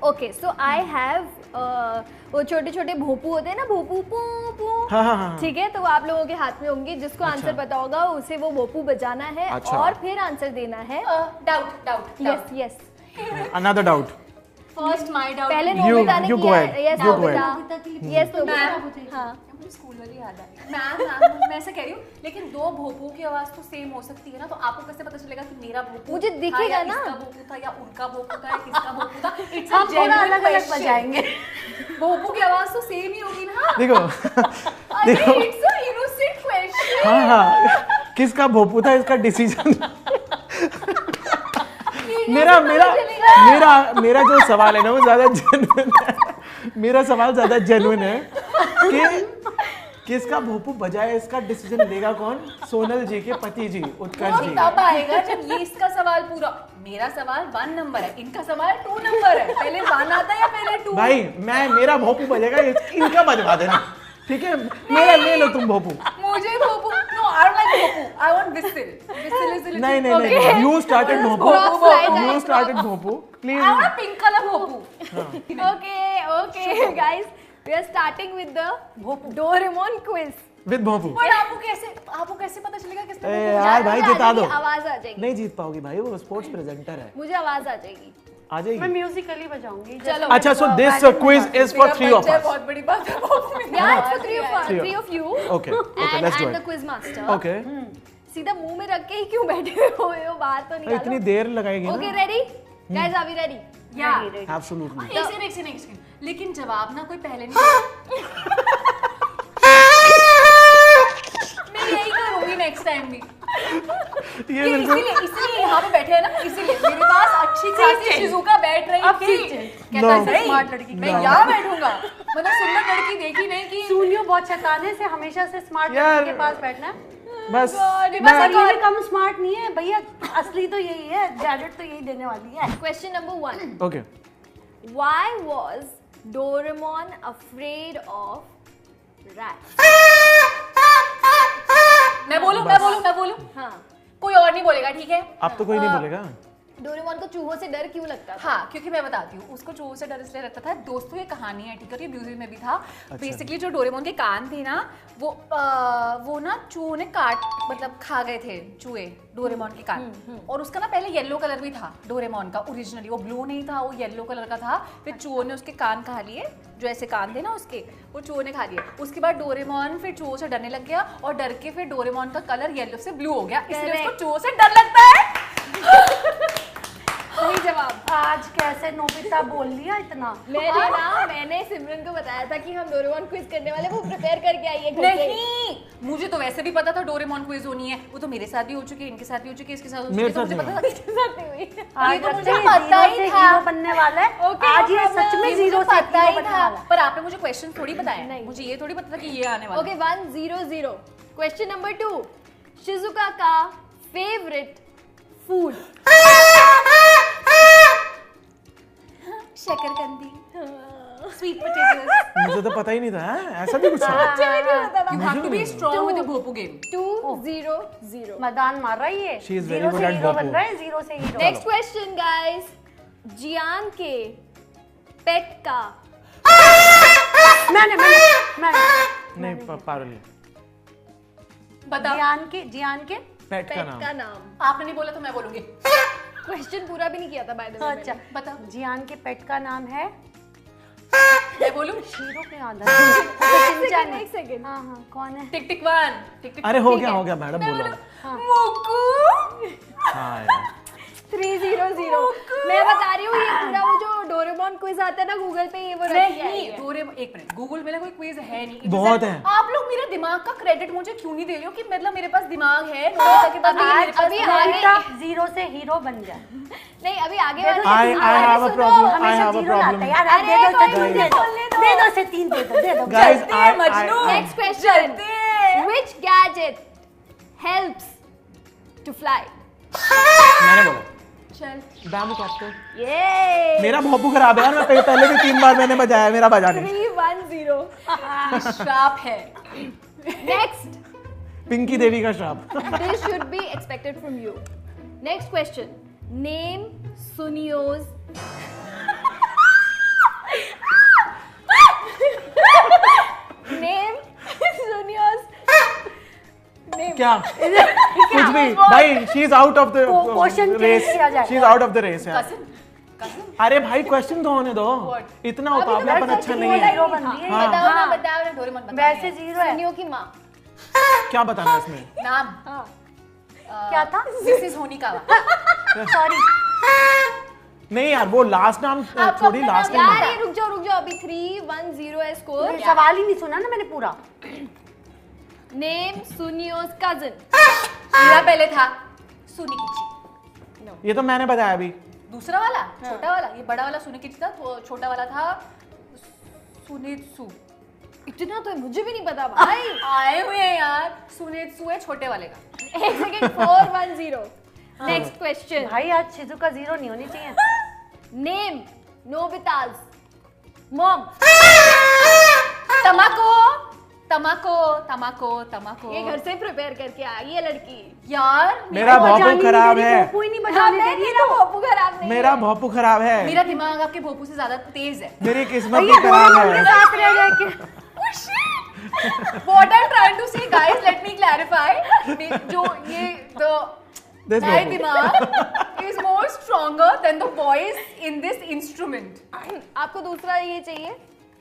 Okay so I have वो छोटे छोटे भोपू होते हैं ना, भोपू पू पू, ठीक है, तो वो आप लोगों के हाथ में होंगे, जिसको आंसर पता होगा उसे वो भोपू बजाना है और फिर आंसर देना है। Doubt yes yes another doubt. First my doubt. पहले नोबिता ने किया है। Yes Nobita, yes Nobita. हाँ स्कूल वाली याद आ रही। मैं ऐसा कह रही हूँ, लेकिन दो भोपू की आवाज तो सेम हो सकती है ना, तो आपको कैसे पता चलेगा कि मेरा भोपू मुझे दिखेगा ना, इसका भोपू था या उनका भोपू था या किसका भोपू था। इट्स हम थोड़ा अलग अलग बजाएंगे। भोपू की आवाज तो सेम ही होगी ना। देखो देखो, इट्स अ इनोसेंट क्वेश्चन। हाँ, किसका भोपू था इसका डिसीजन। मेरा जो सवाल है ना वो ज्यादा जेन्युइन है। मेरा सवाल ज्यादा जेन्युइन है कि किसका भोपू बजाए, इसका डिसीजन लेगा कौन? सोनल जी के पति जी, उत्कर्ष जी। तब आएगा जब ये इसका सवाल पूरा। मेरा सवाल 1 नंबर है, इनका सवाल 2 नंबर है। पहले 1 आता है या पहले 2? भाई मेरा भोपू बजेगा, इनका बजवा देना, ठीक है? मेरा ले लो तुम भोपू। मुझे भोपू, नो आई डोंट लाइक भोपू, I want whistle. Whistle is little. नहीं, यू स्टार्टेड भोपू, यू स्टार्टेड भोपू, please. I want pink colour भोपू। Okay guys, we are starting with the Doraemon quiz with भोपू। पर आपको कैसे पता चलेगा किसने भोपू? यार भाई जिता दो। आवाज आ जाएगी। नहीं जीत पाओगी भाई, वो स्पोर्ट्स प्रेजेंटर है। मुझे आवाज आ जाएगी। आ जाएगी। मैं म्यूजिकली बजाऊंगी। चलो अच्छा, so this quiz is for 3 of us. बहुत बड़ी बात है भोपू में। Yeah, it's for three of you. Okay, let's do and it. the quiz master. Okay, सीधा मुंह में रख के ही क्यों बैठे हुए हो, बाहर तो निकालो। इतनी देर लगाएगी Okay, ना? ready? Guys, are we ready? या एब्सोल्युटली। एक सेकंड, लेकिन जवाब ना कोई पहले नहीं। मैं यही करूंगी नेक्स्ट टाइम भी। ये बिल्कुल इसीलिए यहाँ पे बैठे हैं ना, इसीलिए मेरे पास अच्छी खासी शिजुका बैठ रही थी। कहता है स्मार्ट लड़की, मैं यहाँ बैठूंगा। मतलब सुंदर लड़की देखी नहीं कि सुनियो बहुत शैताने से हमेशा से स्मार्ट यार, लड़की के पास बैठना है। बस बस ये भी कम स्मार्ट नहीं है भैया, असली तो यही है, गैजेट तो यही देने वाली है। Question number 1. Okay. Why was Doraemon afraid of rats? मैं बोलूं। हाँ, कोई और नहीं बोलेगा, ठीक है? अब तो कोई नहीं बोलेगा। डोरेमोन को चूहों से डर क्यों लगता था? हाँ, क्योंकि मैं बताती हूँ, उसको चूहों से डर इसलिए लगता था। दोस्तों ये कहानी है, ठीक है, ये म्यूजिक में भी था। बेसिकली जो डोरेमोन के कान थे ना, वो ना चूहों ने मतलब खा गए थे चूहे डोरेमोन के कान। और उसका ना पहले येलो कलर भी था डोरेमोन का, ओरिजिनली वो ब्लू नहीं था, वो येलो कलर का था। फिर चूहों ने उसके कान खा लिए, जो ऐसे कान थे ना उसके, वो चूहों ने खा लिए। उसके बाद डोरेमोन फिर चूहों से डरने लग गया, और डर के फिर डोरेमोन का कलर येलो से ब्लू हो गया, इसलिए उसको चूहों से डर लगता है। सही जवाब। आज कैसे नोबिता बोल लिया इतना? मैंने सिमरन को बताया था कि हम डोरेमोन क्विज करने वाले, वो प्रिपेयर करके आई है घर से। नहीं, मुझे तो वैसे भी पता था डोरेमोन क्विज होनी है। वो तो मेरे साथ भी हो चुकी है, इनके साथ भी हो चुकी है, इसके साथ हो चुकी है, तो मुझे पता था इसके साथ नहीं हुई। आज तो मुझे मुझे पता ही था हीरो बनने वाला है। आज ये सच में जीरो से पता हीरो ही बनने था। वाला है। पर आपने मुझे क्वेश्चन थोड़ी बताया, नहीं। मुझे ये थोड़ी पता था कि ये आने वाला है। ओके 1-0-0। क्वेश्चन नंबर 2, शिजुका का फेवरेट फूड? शकरकंदी, स्वीट पोटैटोस। मुझे तो पता ही नहीं था। ऐसा भी कुछ था? You have to be strong with the भोपू game. 2-0-0। मैदान मार रहा है ये। She is very zero good से at हीरो भोपू। बन रहा है, जीरो से हीरो। नेक्स्ट क्वेश्चन गाइस, जियान के पेट का मैंने नहीं, पारुल। बता। जियान के पेट का पेट का नाम। नाम। आपने नहीं बोला तो मैं बोलूंगी। क्वेश्चन पूरा भी नहीं किया था बाय द वे। अच्छा बता। जियान के पेट का नाम है, मैं बोलूं? हीरो के याद है। एक सेकंड। हाँ हाँ, कौन है? टिक टिक 1, टिक टिक। अरे हो गया मैडम, बोलो। मुक्कू। हाँ यार। 3-0-0। मैं बता रही हूँ, ये पूरा वो जो डोरेमोन क्विज आता है ना गूगल पे, ये वो नहीं, एक मिनट, गूगल में कोई क्विज है नहीं। बहुत है। आप लोग मेरे दिमाग का क्रेडिट मुझे क्यों नहीं दे रहे हो कि मतलब मेरे पास दिमाग है, नोबिता के पास भी है, मेरे पास अभी भी है। आगे जीरो से हीरो बन जाए। नहीं, अभी आगे I have a problem. I हमेशा have a जीरो लाता problem. है यार। आप दे दो से 3 दे दो, दे दो से 3 दे दो, दे दो। Guys, next question, which gadget helps to fly? मैंने बोला चल। Bamboo copter. ये मेरा भोपू खराब है यार, मैं पहले भी 3 बार मैंने बजाया, मेरा बजा नहीं। 3-1-0। श्राप है। नेक्स्ट, पिंकी देवी का श्राप। this should be expected from you. Next question, name Sunio's क्या कुछ भी भाई, she is out of the question race, किया जाए। She is out of the race यार। कजिन अरे भाई क्वेश्चन तो होने दो, इतना उतावलापन अच्छा नहीं है। जीरो बन रही है। हाँ। बताओ ना डोरेमोन बता। वैसे जीरो है। सुनियो की माँ। क्या बताना है इसमें? नाम क्या था? मिसेस होनिकावा। सॉरी, नहीं यार, वो लास्ट नाम थोड़ी लास्ट यार नाम। ये रुक जाओ अभी 3-1-0 है स्कोर। सवाल ही नहीं सुना ना मैंने पूरा। नेम सुनियो's cousin। मेरा पहले था सुनिकिची। ये तो मैंने बताया अभी। दूसरा वाला छोटा वाला, ये बड़ा वाला सुनिकिची था, तो छोटा वाला था सुनेत्सु। इतना तो मुझे भी नहीं पता भाई। आए हुए हैं यार, सुनेत्सु है छोटे वाले का। एक सेकंड 4-1-0। Next question. भाई आज शिजुका जीरो नहीं होनी चाहिए। नेम नोबिता's mom. Tamako Tamako Tamako Tamako. ये घर से प्रिपेयर करके आ गई है लड़की। यार मेरा भोपू खराब है। भोपू ही नहीं बजाने दे रही है तो। भोपू खराब नहीं मेरा भोपू खराब है। मेरा दिमाग आपके भोपू से ज्यादा तेज है। मेरी किस्मत भी खराब है। साथ रह गए कि What I'm trying to say, guys, let me clarify. जो ये This my भोपू। दिमाग is more stronger than the voice in this instrument. आपको दूसरा ये चाहिए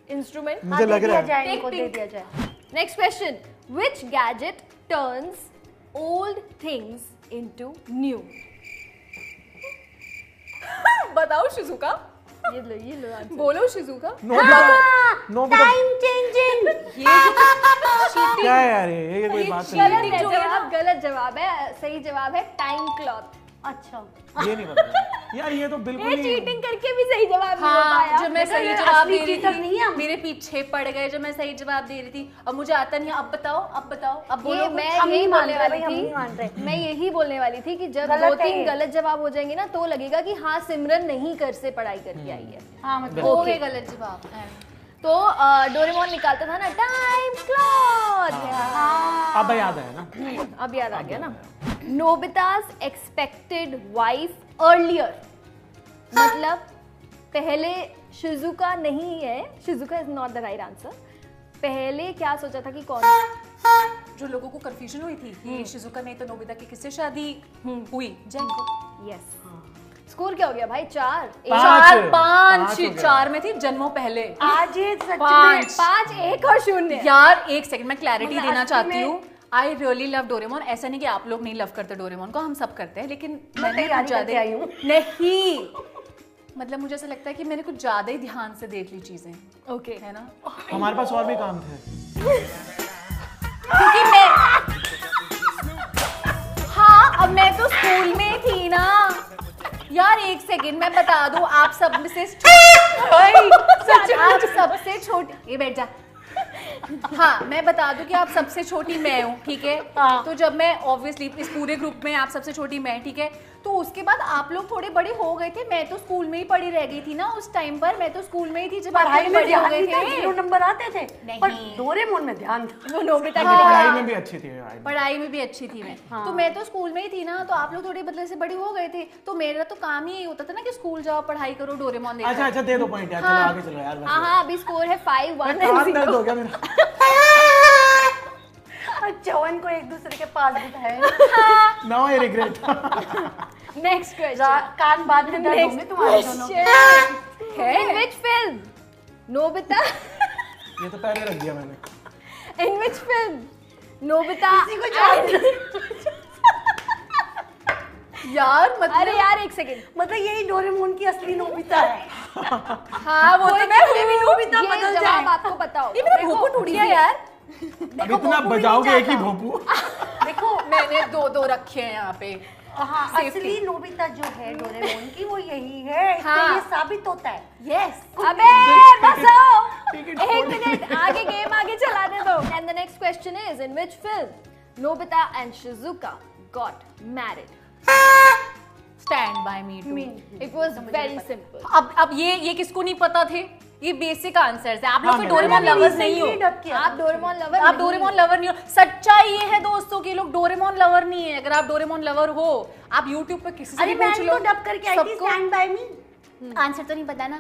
इंस्ट्रूमेंट। मुझे लग रहा है इनको दे दिया जाए। Next question. Which gadget turns old things into new? बताओ शिजुका, ये लो आंसर। बोलो शिजुका। Nobita time changing. ये जो क्या है यार, ये कोई बात नहीं है। गलत जवाब, गलत जवाब है। सही जवाब है टाइम क्लॉक। अच्छा, ये नहीं पता यार, ये तो बिल्कुल ये ही चीटिंग करके भी सही जवाब नहीं हाँ, बताया। जब मैं सही देखो, जवाब असली दे रही cheater थी, नहीं है हम। मेरे पीछे पड़ गए जब मैं सही जवाब दे रही थी। अब मुझे आता नहीं है। अब बताओ, अब बताओ, अब बोलो ये कुछ। मैं हम यही नहीं मान बोलने रहे वाली भाई, हम नहीं मान थी। रहे। मैं यही बोलने वाली थी कि जब गलत 2-3 है। गलत जवाब हो जाएंगे ना तो लगेगा कि हाँ सिमरन नहीं घर से पढ़ाई करके आई है। हाँ मतलब हो गए गलत जवाब। तो डोरेमोन निकालता था ना टाइम क्लॉक। अब याद आया ना। अब याद आ गया ना। नोबिता's एक्सपेक्टेड वाइफ अर्लियर, मतलब पहले शिजुका नहीं है, Shizuka is not the right answer. पहले क्या सोचा था कि कौन? जो लोगों को कंफ्यूजन हुई थी कि शिजुका नहीं तो नोबिता की किससे शादी हुई, जैनको। यस। स्कोर क्या हो गया भाई? 4 पाँच। 5 हो गया। 4 में थी जन्मों पहले। आज ये सच में 5 1 और 0। यार एक सेकंड, मैं क्लैरिटी मतलब देना असली चाहती में- हूँ। I really love Doraemon. ऐसा नहीं कि आप लोग नहीं लव करते डोरेमोन को, हम सब करते हैं, लेकिन मैंने तैयारी कुछ ज्यादा करके आई हूँ। नहीं, मतलब मुझे ऐसा लगता है कि मैंने कुछ ज्यादा ही ध्यान से देख ली चीजें, ओके। है ना? हमारे पास और भी काम थे। क्योंकि मैं हाँ, अब मैं तो स्कूल में ही थी ना यार। एक सेकंड, मैं बता दूं, आप सब में से आप सबसे छोटी, ये बैठ जा। हाँ, मैं बता दूं कि आप सबसे छोटी मैं हूँ, ठीक है? हाँ। तो जब मैं ऑब्वियसली इस पूरे ग्रुप में आप सबसे छोटी मैं, ठीक है? तो उसके बाद आप लोग थोड़े बड़े हो गए थे। मैं तो स्कूल में ही पढ़ी रह गई थी ना उस टाइम पर। मैं तो स्कूल में ही थी जब आप पढ़ाई लोग में बड़े हो ध्यान गए नहीं था, थे। 0 नंबर आते थे। नहीं। पर डोरेमोन में ध्यान था। वो नोबिता तो की पढ़ाई में भी अच्छी थी यार। पढ़ाई में भी अच्छी थी मैं। हाँ। तो मैं तो स्कूल में ही थी ना, तो आप लोग थोड़े बदले से बड़ी हो गए थे। तो मेरा तो काम ही यही होता था ना कि स्कूल जाओ, पढ़ाई करो, डोरेमोन देखो। अच्छा दे दो पॉइंट यार, चलो आगे चलो यार। बस हाँ, अभी स्कोर है 5-1 कान दर्द हो गया मेरा। चौवन को एक दूसरे के पास बिठाए। Now I regret. Next question. कान बाद में दर्द होंगे तुम्हारे दोनों। In which film नोबिता ये तो पहले रख दिया मैंने। in which film नोबिता यार मतलब अरे यार एक सेकंड। मतलब यही डोरेमोन की असली नोबिता है। हाँ, वो तो मैं हूँ। नोबिता ये बदल जवाब जाए। आपको पता होगा। ये मेरा भोपू टूट गया यार। अब इतना बजाओगे एक ही भोपू। देखो मैंने 2 रखे हैं यहाँ पे। हाँ, Safety। असली नोबिता जो है डोरेमोन की वो यही है। इससे हाँ। ये साबित होता है। यस। अबे बसो, Take it एक forward. मिनट आगे गेम आगे चलाने दो। And the next question is, in which film Nobita and Shizuka got married? Stand by Me two. It was very simple. अब ये किसको नहीं पता थे? ये बेसिक आंसर्स है। आप लोग हाँ, कोई मैंने डोरेमोन मैंने लवर्स नहीं हो। recently डब किया आप था। डोरेमोन लवर आप डोरेमोन लवर नहीं हो। सच्चाई ये है दोस्तों कि लोग डोरेमोन लवर नहीं है। अगर आप डोरेमोन लवर हो, आप YouTube पे किसी से अरे भी पूछ मैंने लो। तो डब करके आई थी सबको स्टैंड बाय मी। आंसर तो नहीं पता ना।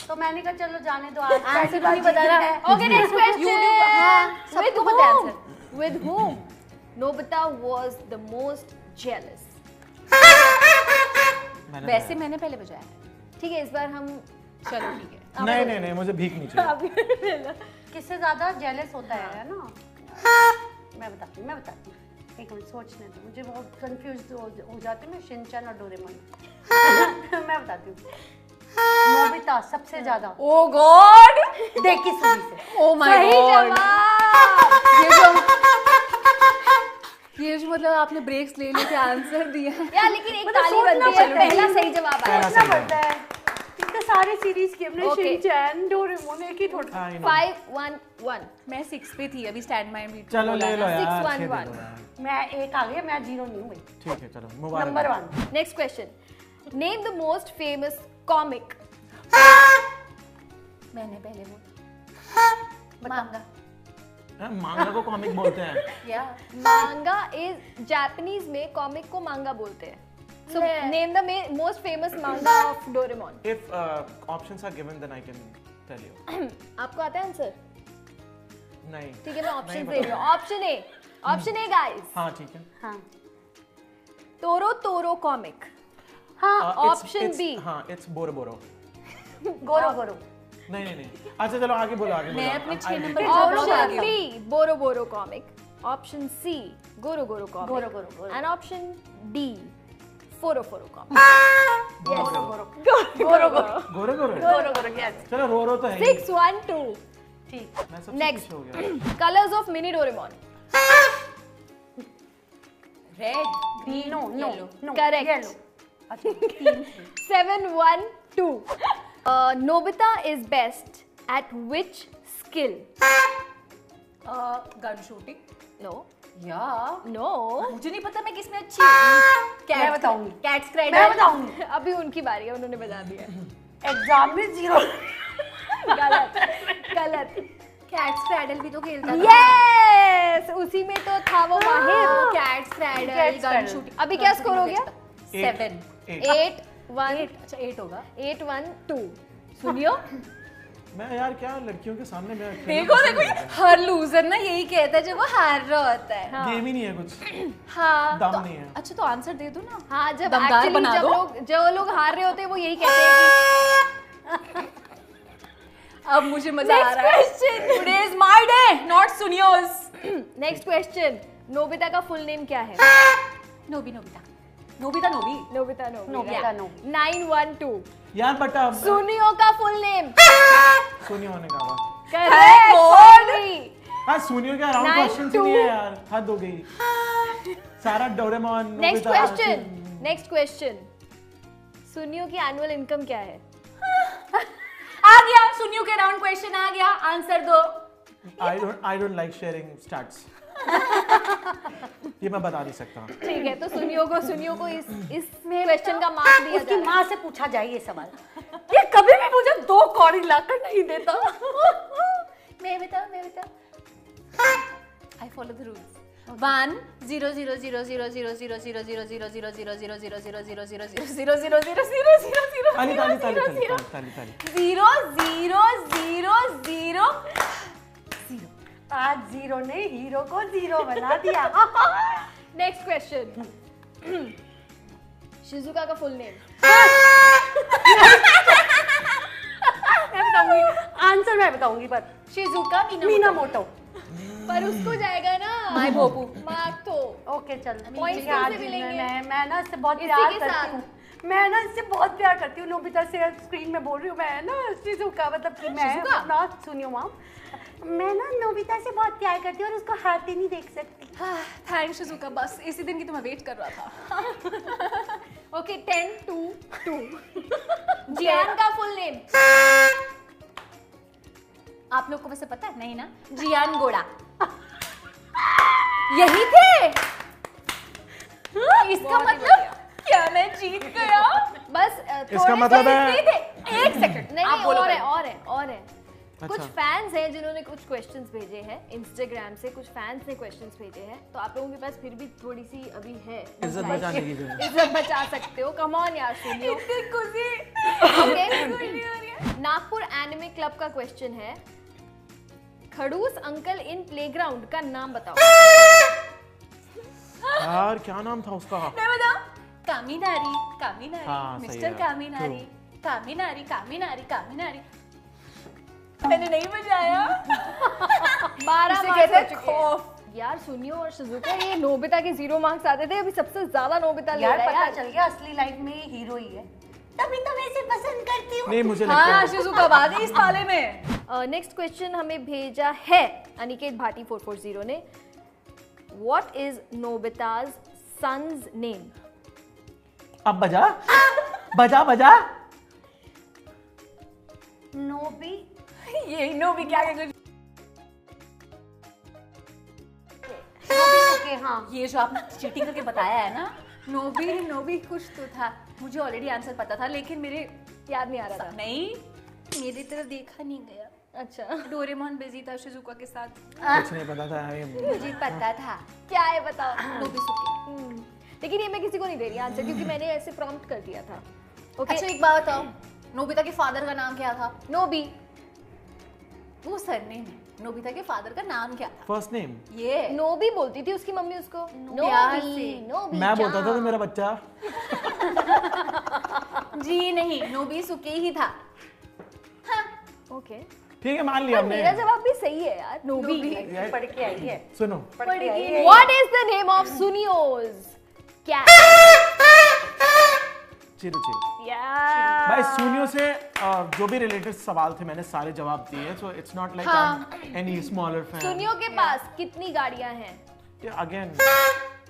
तो मैंने कहा चलो जाने दो। आंसर तो नहीं पता ना। Okay, next question. YouTube, हाँ, With सबको पता है whom? Answer. With whom? Nobita was the most jealous. वैसे मैंने पहले बजाया है। ठीक है, इस बार हम चलो ठीक है। नहीं, मुझे भीख नहीं चाहिए। किससे ज्यादा जेलस होता है ना? मैं बताती हूँ। एक मिनट सोचने दो, मुझे बहुत कंफ्यूज हो जाती हूँ मैं शिनचैन और डोरेमोन। मैं बताती हूँ। नोबिता सबसे ज्यादा। Oh God! देखी सुनी से। Oh my सही God! जवाब। ये जो मतलब आपने ब्रेक्स ले लेके आंसर दिया है। यार लेकिन एक मतलब ताली सोचना बनती है, पड़ता है। पहला सही जवाब आया। सोचना पड़ता है। इतने सारे सीरीज के हमने Okay. शिनचैन डोरेमोन एक ही थोड़ा। 5-1-1. मैं 6 पे थी अभी स्टैंड माय बीट। चलो ले लो यार, 6-1-1. 6 दे दो यार। मैं एक आ गई, मैं 0 नहीं हुई। ठीक है, चलो मुबारक। Number 1। Next question. Name the most famous comic. मैंने पहले बोला मांगा। मांगा को कॉमिक बोलते हैं। या Manga is Japanese में comic को manga बोलते हैं. So name the most famous manga of Doraemon. If options are given, then I can tell you. आपको आता है आंसर? नहीं। ठीक है, मैं ऑप्शन नहीं दे रही हूँ. ऑप्शन ए गाइस. हाँ ठीक है। हाँ टोरो कॉमिक. हाँ option B. हाँ, it's बोरो। गोरो। नहीं। अच्छा चलो आगे बोलो। मैं अपने 6 नंबर ऑप्शन बी बोरो कॉमिक. ऑप्शन सी गोरो कॉमिक. गोरो। एंड ऑप्शन डी फोरो कॉमिक. गोरो। yes. चलो रो तो है। 6-1-2. ठीक। मैं सबसे Next. पीछे हो गया। Colours of mini Doraemon. Red No. Correct. Yellow. अच्छा 7-1-2. Nobita is best at which skill? Gun shooting. No. या No. मुझे नहीं पता मैं किसमें अच्छी हूँ। मैं बताऊंगी। कैट स्क्राइडर. मैं बताऊंगी। अभी उनकी बारी है, उन्होंने बता दिया. एग्जाम में 0। गलत. कैट स्क्रैडल भी तो खेलता था। यस, उसी में तो था वो माहिर. Cat scraddle Cat gun Scraddle. Shooting. अभी क्या स्कोर हो गया? 7 8-1. अच्छा 8 होगा। 8-1-2. सुनियो. मैं यार क्या लड़कियों के सामने मैं देखो हर लूजर ना यही कहता है जब वो हार रहा होता है। गेम ही नहीं है कुछ। हाँ दम तो, नहीं है। अच्छा तो आंसर दे दो ना। हाँ, जब दमदार actually बना दो। जो लोग हार रहे होते हैं वो यही कहते हैं कि अब मुझे मजा आ रहा है। Today is my day not Suneo's. Next question. Nobita का फुल नेम क्या है? नोबिता। नोबिता 9-1-2. यार बटा सुनियो का फुल नेम. सुनियो ने कहा। करेक्ट. हाँ सुनियो क्या राउंड 9-2. क्वेश्चन नहीं है यार, हद हो गई। सारा डोरेमोन नेक्स्ट क्वेश्चन. सुनियो की एनुअल इनकम क्या है? आ गया सुनियो के राउंड क्वेश्चन आ गया आंसर दो। I don't like sharing stats. ये मैं बता नहीं सकता। ठीक है, तो सुनियो को इस क्वेश्चन का मार्क्स दिया उसकी जा रहा माँ से पूछा जाए ये सवाल। ये कभी भी मुझे 2 कौड़ी लाकर नहीं देता। मैं बता I follow the rules. 1 0 0 0 0 0 0 0 0 0 0 0 0 0 0 0 0 0 0 0 0 0 0 0 0 0 0 0 0 0 0 आज 0 ने हीरो को 0 बना दिया। Next question. शिजुका का फुल नेम. आंसर मैं बताऊंगी पर शिजुका मीनामोटो। पर उसको जाएगा ना माय बोबू। मार्क तो. ओके चल Points ठीक है, आज तुमसे मिलेंगे। मैं ना इससे बहुत इसी प्यार के करती साथ। हूँ। मैं ना इससे बहुत प्यार करती हूँ। नोबिता से स्क्रीन में बोल रही हूँ मैं ना शिजुका, मतलब कि मैं शिजुका? ना सुनियो माम, मैं ना नोबिता से बहुत प्यार करती हूँ और उसको हाथ ही नहीं देख सकती। थैंक्स शिजुका, बस इसी दिन की तो मैं वेट कर रहा था। ओके 10-2-2. जियान का फुल नेम. आप लोग को वैसे पता है नहीं ना? जियान गोड़ा यही थे। इसका मतलब क्या मैं जीत गया? बस इसका मतलब है एक सेकंड नहीं आप बोलो और पहले। है. कुछ फैंस हैं जिन्होंने कुछ क्वेश्चंस भेजे हैं इंस्टाग्राम से. कुछ फैंस ने क्वेश्चंस भेजे हैं, तो आप लोगों के पास फिर भी थोड़ी सी अभी है इज्जत बचाने की जरूरत। इज्जत बचा सकते हो. कम ऑन यार सुनियो. इतनी खुशी ओके. नागपुर एनिमे क्लब का क्वेश्चन है. खड़ूस अंकल इन प्लेग्राउंड का नाम बताओ. यार क्या नाम था उसका? मैं बताऊं? कामिनारी, कामिनारी, हाँ, सही मिस्टर है। कामिनारी, कामिनारी, कामिनारी, कामिनारी। मैंने नहीं बजाया। 12 इसे मार्क्स कहते हो हैं चुके हैं। यार सुनियो और शिजुका, ये नोबिता के 0 मार्क्स आते थे, अभी सबसे ज्यादा नोबिता ले यार रहा है पता यार। चल गया असली लाइफ में ये हीरो ही है, तभी तो मैं इसे पसंद करती हूँ। नहीं मुझे लगता हाँ है शिजुका बाद है इस पाले में। नेक्स्ट क्वेश्चन हमें भेजा है अनिकेत भाटी 440 ने। What is Nobita's sons name? अब बजा बजा बजा। नोबी, ये नो भी क्या कहेंगे? ओके हाँ। ये जो आपने चीटिंग करके बताया है ना, नोबी नोबी कुछ तो था, मुझे ऑलरेडी आंसर पता था लेकिन मेरे याद नहीं आ रहा था। नहीं, मेरी तरफ देखा नहीं गया। अच्छा, डोरेमोन बिजी था शिजुका के साथ, कुछ नहीं पता था ये। मुझे पता था। क्या है बताओ। नोबिसुके। लेकिन ये मैं किसी को नहीं दे रही आंसर, क्योंकि मैंने ऐसे प्रॉम्प्ट कर दिया था। ओके, अच्छा एक बात बताओ, नोबिता के फादर का नाम क्या था? नोबी। वो सरनेम है, नोबिता के फादर का नाम क्या था? फर्स्ट नेम ये नोबी बोलती थी उसकी मम्मी उसको। प्यार से। नोबी मैं बोलता था तो मेरा बच्चा। जी नहीं, नोबिसुके ही था। ओके, ठीक है मान लिया हमने। मेरा जवाब भी सही है यार, नोबी। यार, पढ़ के आई है, सुनो पढ़ के आई है। What is the name of Sunio's cat? Chiru Chiru. Yeah. भाई सुनियो से जो भी रिलेटेड सवाल थे मैंने सारे जवाब दिए, सो इट्स नॉट लाइक हाँ। Any smaller fan. सुनियो के पास कितनी गाड़ियां हैं? अगेन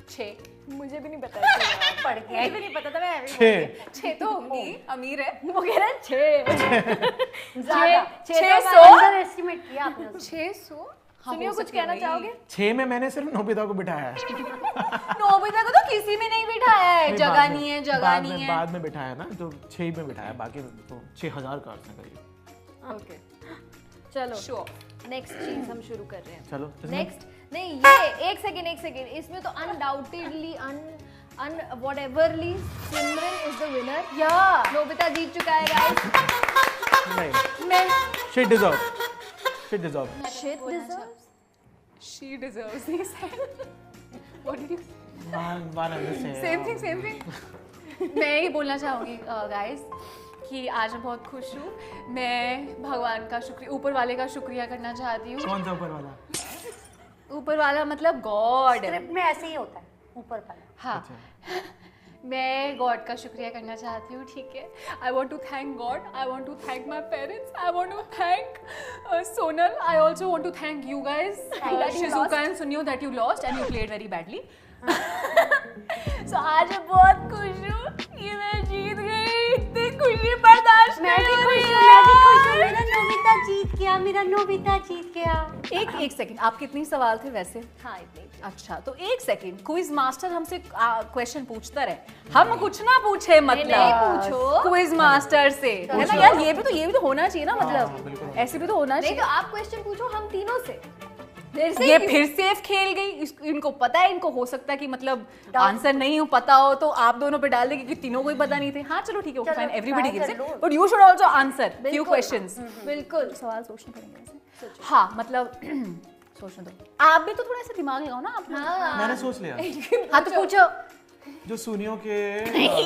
6। मुझे भी नहीं पता इसका जवाब। पढ़ के आई। मुझे भी नहीं पता था, मैं 6 तो होंगी, अमीर है। वो कह रहे हैं 6। ज्यादा। 600? अंडर एस्टिमेट किया आपने उसको। 600? सुनियो कुछ कहना चाहोगे? 6 में मैंने सिर्फ नोबिता को बिठाया है। नोबिता को तो किसी में नहीं बिठाया है, नहीं, जगह बाद नहीं में- है, जगह बाद नहीं में- है। बाद में बिठाया ना, तो 6 में बिठाया, बाकी तो 6000 का अर्थ है करीब। ओके, चलो Sure. नेक्स्ट चीज हम शुरू कर रहे हैं। चलो नेक्स्ट नहीं, ये एक सेकेंड, इसमें तो undoubtedly whateverly Simran is the winner. या नोबिता जीत चुका है गाइस। नहीं, मैं shit deserve, shit deserve. Shit deserves? She deserves this. What did you? Same Same thing. मैं ये बोलना चाहूँगी गाइस कि आज मैं बहुत खुश हूँ। मैं भगवान का शुक्रिया, ऊपर वाले का शुक्रिया करना चाहती हूँ। कौन सा ऊपर वाला? ऊपर वाला मतलब गॉड। स्क्रिप्ट में ऐसे ही होता है, ऊपर वाला। हाँ, मैं गॉड का शुक्रिया करना चाहती हूँ, ठीक है। I want to thank God, I want to thank my parents, I want to thank Sonal, I also want to thank you guys, Shizuka and Suneo that you lost and you played very badly. So आज मैं बहुत खुश हूँ कि मैं जीत गई, इतनी खुशी बर्दाश्त मैं भी नहीं हो खुश रही हूँ, है। मैं भी खुश हूँ। मेरा नोबिता जीत गया, मेरा नोबिता जीत गया। एक सेकंड, आप कितनी सवाल थे वैसे? हाँ इतनी। अच्छा, तो एक सेकंड, क्विज मास्टर हमसे क्वेश्चन पूछता रहे, हम कुछ ना पूछे, नहीं मतलब पूछो। क्विज मास्टर से, है ना यार? ये भी तो होना चाहिए ना, मतलब बिल्कुल। ऐसे भी तो होना नहीं चाहिए। तो आप क्वेश्चन पूछो हम तीनों से। मेरे से ये क्यों? फिर सेफ खेल गई, इनको पता है, इनको हो सकता है कि मतलब आंसर नहीं हो पता हो, तो आप दोनों पे डाल देगी कि तीनों को ही पता नहीं थे। हाँ चलो ठीक है, ओके चलो, फाइन, एवरीबॉडी try गिव्स कर it, low. But you should also answer few बिल्कुल। क्वेश्चंस। बिल्कुल। सवाल सोचने पड़ेंगे वैसे। हाँ मतलब सोचने दो, आप भी तो थोड़ा सा दिमाग लगाओ ना आप। हाँ। मैंने सोच लिया। हाँ तो पूछो। जो सुनियो के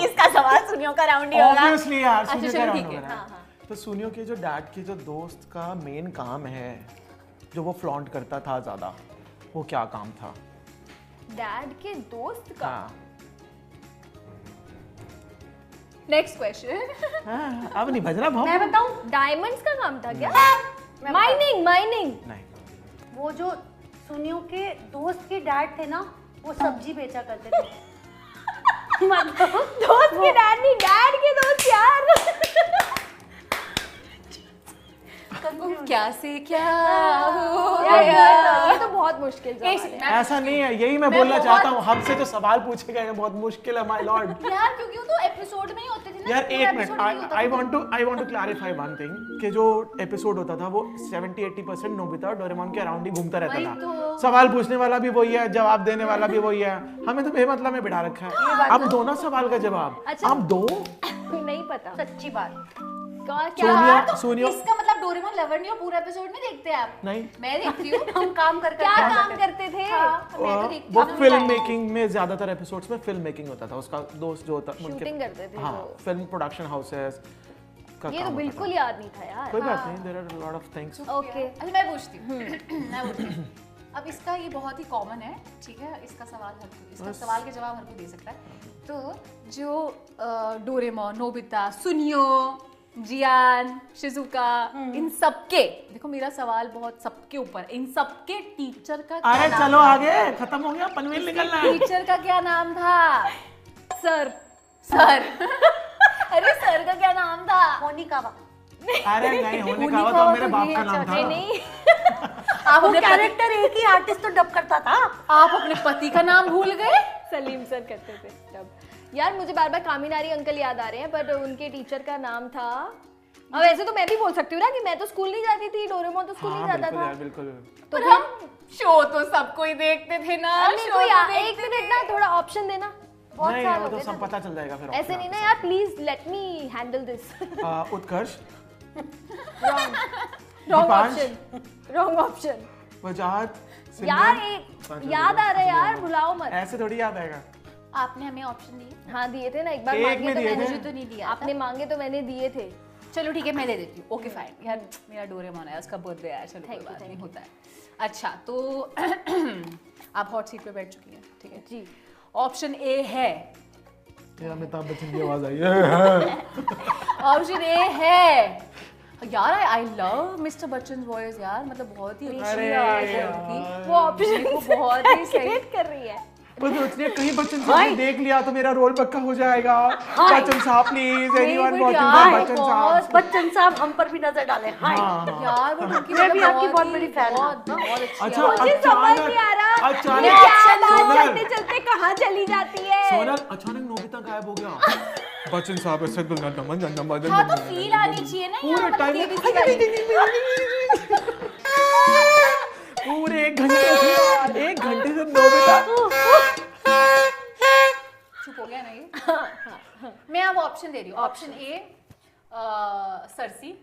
इसका सवाल सुनियो का राउंड ही होगा। ऑब्वियसली यार, अच्छा, सुनियो चलो, का ठीक राउंड है, हो रहा हाँ, है। हाँ। तो सुनियो के जो डैड के जो दोस्त का मेन काम है, जो वो फ्लॉन्ट करता था ज्यादा, वो क्या काम था? डैड के दोस्त का। हाँ, नेक्स्ट क्वेश्चन। हाँ, अब नहीं बजना बहुत। मैं बताऊं, डायमंड्स का काम था क्या? मैं माइनिंग माइनिंग। नहीं, वो जो सुनियो के दोस्त के डैड थे ना, वो सब्जी बेचा करते थे। मतलब दोस्त के डैड नहीं, डैड के दोस्त यार। क्या से क्या हो यार गया? ये तो बहुत मुश्किल सवाल है। ऐसा नहीं है, यही मैं बोलना चाहता हूँ। हमसे जो सवाल पूछे गए हैं बहुत मुश्किल है माय लॉर्ड। यार क्योंकि वो तो एपिसोड में ही होते थे ना। यार पूरा एक मिनट, episode नहीं होता आई था। Want to clarify one thing, कि जो एपिसोड होता था वो 70-80% नोबिता और डोरेमोन के अराउंड ही घूमता रहता वही था। तो। सवाल पूछने वाला भी वही है, जवाब देने वाला भी वही है। हमें तो बेमतलब में बिठा रखा है। अब दो ना सवाल का जवाब। अच्छा। अब दो। नहीं पता सच्ची बात। क्या सोनिया, तो सोनिया। इसका मतलब डोरेमोन लवर नहीं हो, पूरा एपिसोड में देखते हैं आप? नहीं। मैं देखती हूँ। हम काम कर क्या काम करते थे? मैं तो देखती वो हूँ। फिल्म मेकिंग में ज्यादातर एपिसोड्स में फिल्म मेकिंग होता था, उसका दोस्त जो होता शूटिंग करते थे हाँ वो। फिल्म प्रोडक्शन हाउसेस का ये तो काम होता बिल्कुल था। याद नहीं था यार। कोई बात नहीं, there are lot of things. Okay अच्छा मैं पूछती हूँ। मैं पूछती हूँ। अब इसका ये बहुत ही कॉमन है, ठीक है? इसका सवाल के जवाब हर कोई दे सकता है। तो जो डोरेमोन, नोबिता, सुनियो, जियान, शिजुका, इन सबके, देखो मेरा सवाल बहुत सबके ऊपर, इन सबके टीचर का क्या अरे नाम चलो था? आगे, खत्म हो गया, पनवेल निकलना है। टीचर का क्या नाम था? सर। अरे सर का क्या नाम था? होनिकावा। अरे नहीं, होने का तो मेरे बाप का नाम था। नहीं आप वो अपने कैरेक्टर एक ही आर्टिस्ट तो डब करता था। आप अपने पति का नाम भूल गए? सलीम सर करते थे तब। यार मुझे बार बार कामिनारी अंकल याद आ रहे हैं, पर उनके टीचर का नाम था। अब ऐसे तो मैं भी बोल सकती हूँ ना कि मैं तो स्कूल नहीं जाती थी, डोरेमोन तो स्कूल नहीं जाता था। बिल्कुल। तो पर हम शो तो सबको ही देखते थे ना। अरे show कोई तो एक मिनट ना, थोड़ा ऑप्शन देना। बहुत नहीं, साल वो हो तो गए सब ना। पता चल जाएगा फिर। ऐसे नहीं ना यार, please let me handle this. Utkarsh, wrong Deepansh, option, wrong option. Bajaj, यार सिमरन। एक याद आ रहा है यार, बुलाओ मत। ऐसे थोड़ी याद आएगा। आपने हमें ऑप्शन दिए? हाँ दिए थे ना, एक बार एक मांगे में तो दिए मैंने। थे। मुझे तो नहीं दिया। आपने मांगे तो मैंने दिए थे। चलो ठीक है, मैं दे देती हूँ। Okay fine. यार मेरा डोरेमोन है, उसका बर्थडे है, चलो कोई बात नहीं, होता है। अच्छा तो आप हॉट सीट पे बैठ चुकी हैं, ठीक है जी। ऑप्शन ए है, ये अमिताभ बच्चन की आवाज आई है। ऑप्शन ए है। यार I love mister Bachchan voice यार, मतलब बहुत ही अच्छी अरे आवाज है यार। उनकी। वो ऑप्शन वो बहुत ही सही। क्रिएट कर रही है। पर सोचने कहीं बच्चन साहब ने देख लिया तो मेरा रोल पक्का हो जाएगा। बच्चन साहब प्लीज, एनीवन but वाचिंग यार, बच्चन साहब। बच्चन साहब हम पर भी नजर डाले। हाय यार वो उनकी मैं भी मतलब आपकी बहुत बड़ी fan हूँ। बहुत अच्छी अच्छा, आवाज है। मुझे समझ नहीं आ रहा। अचानक ये क्या बात सोनल, चलते चलते कहाँ चली जाती है। सोनल अचानक नोबिता गायब हो गया। बच्चन साहब ऐसे हाँ तो फील आनी चाहिए ना पूरे यार, टाइम मतलब KBC वाली। पूरे एक घंटे से नोबिता। चुप हो गया ना ये? मैं अब ऑप्शन दे रही हूँ। ऑप्शन ए सरसी,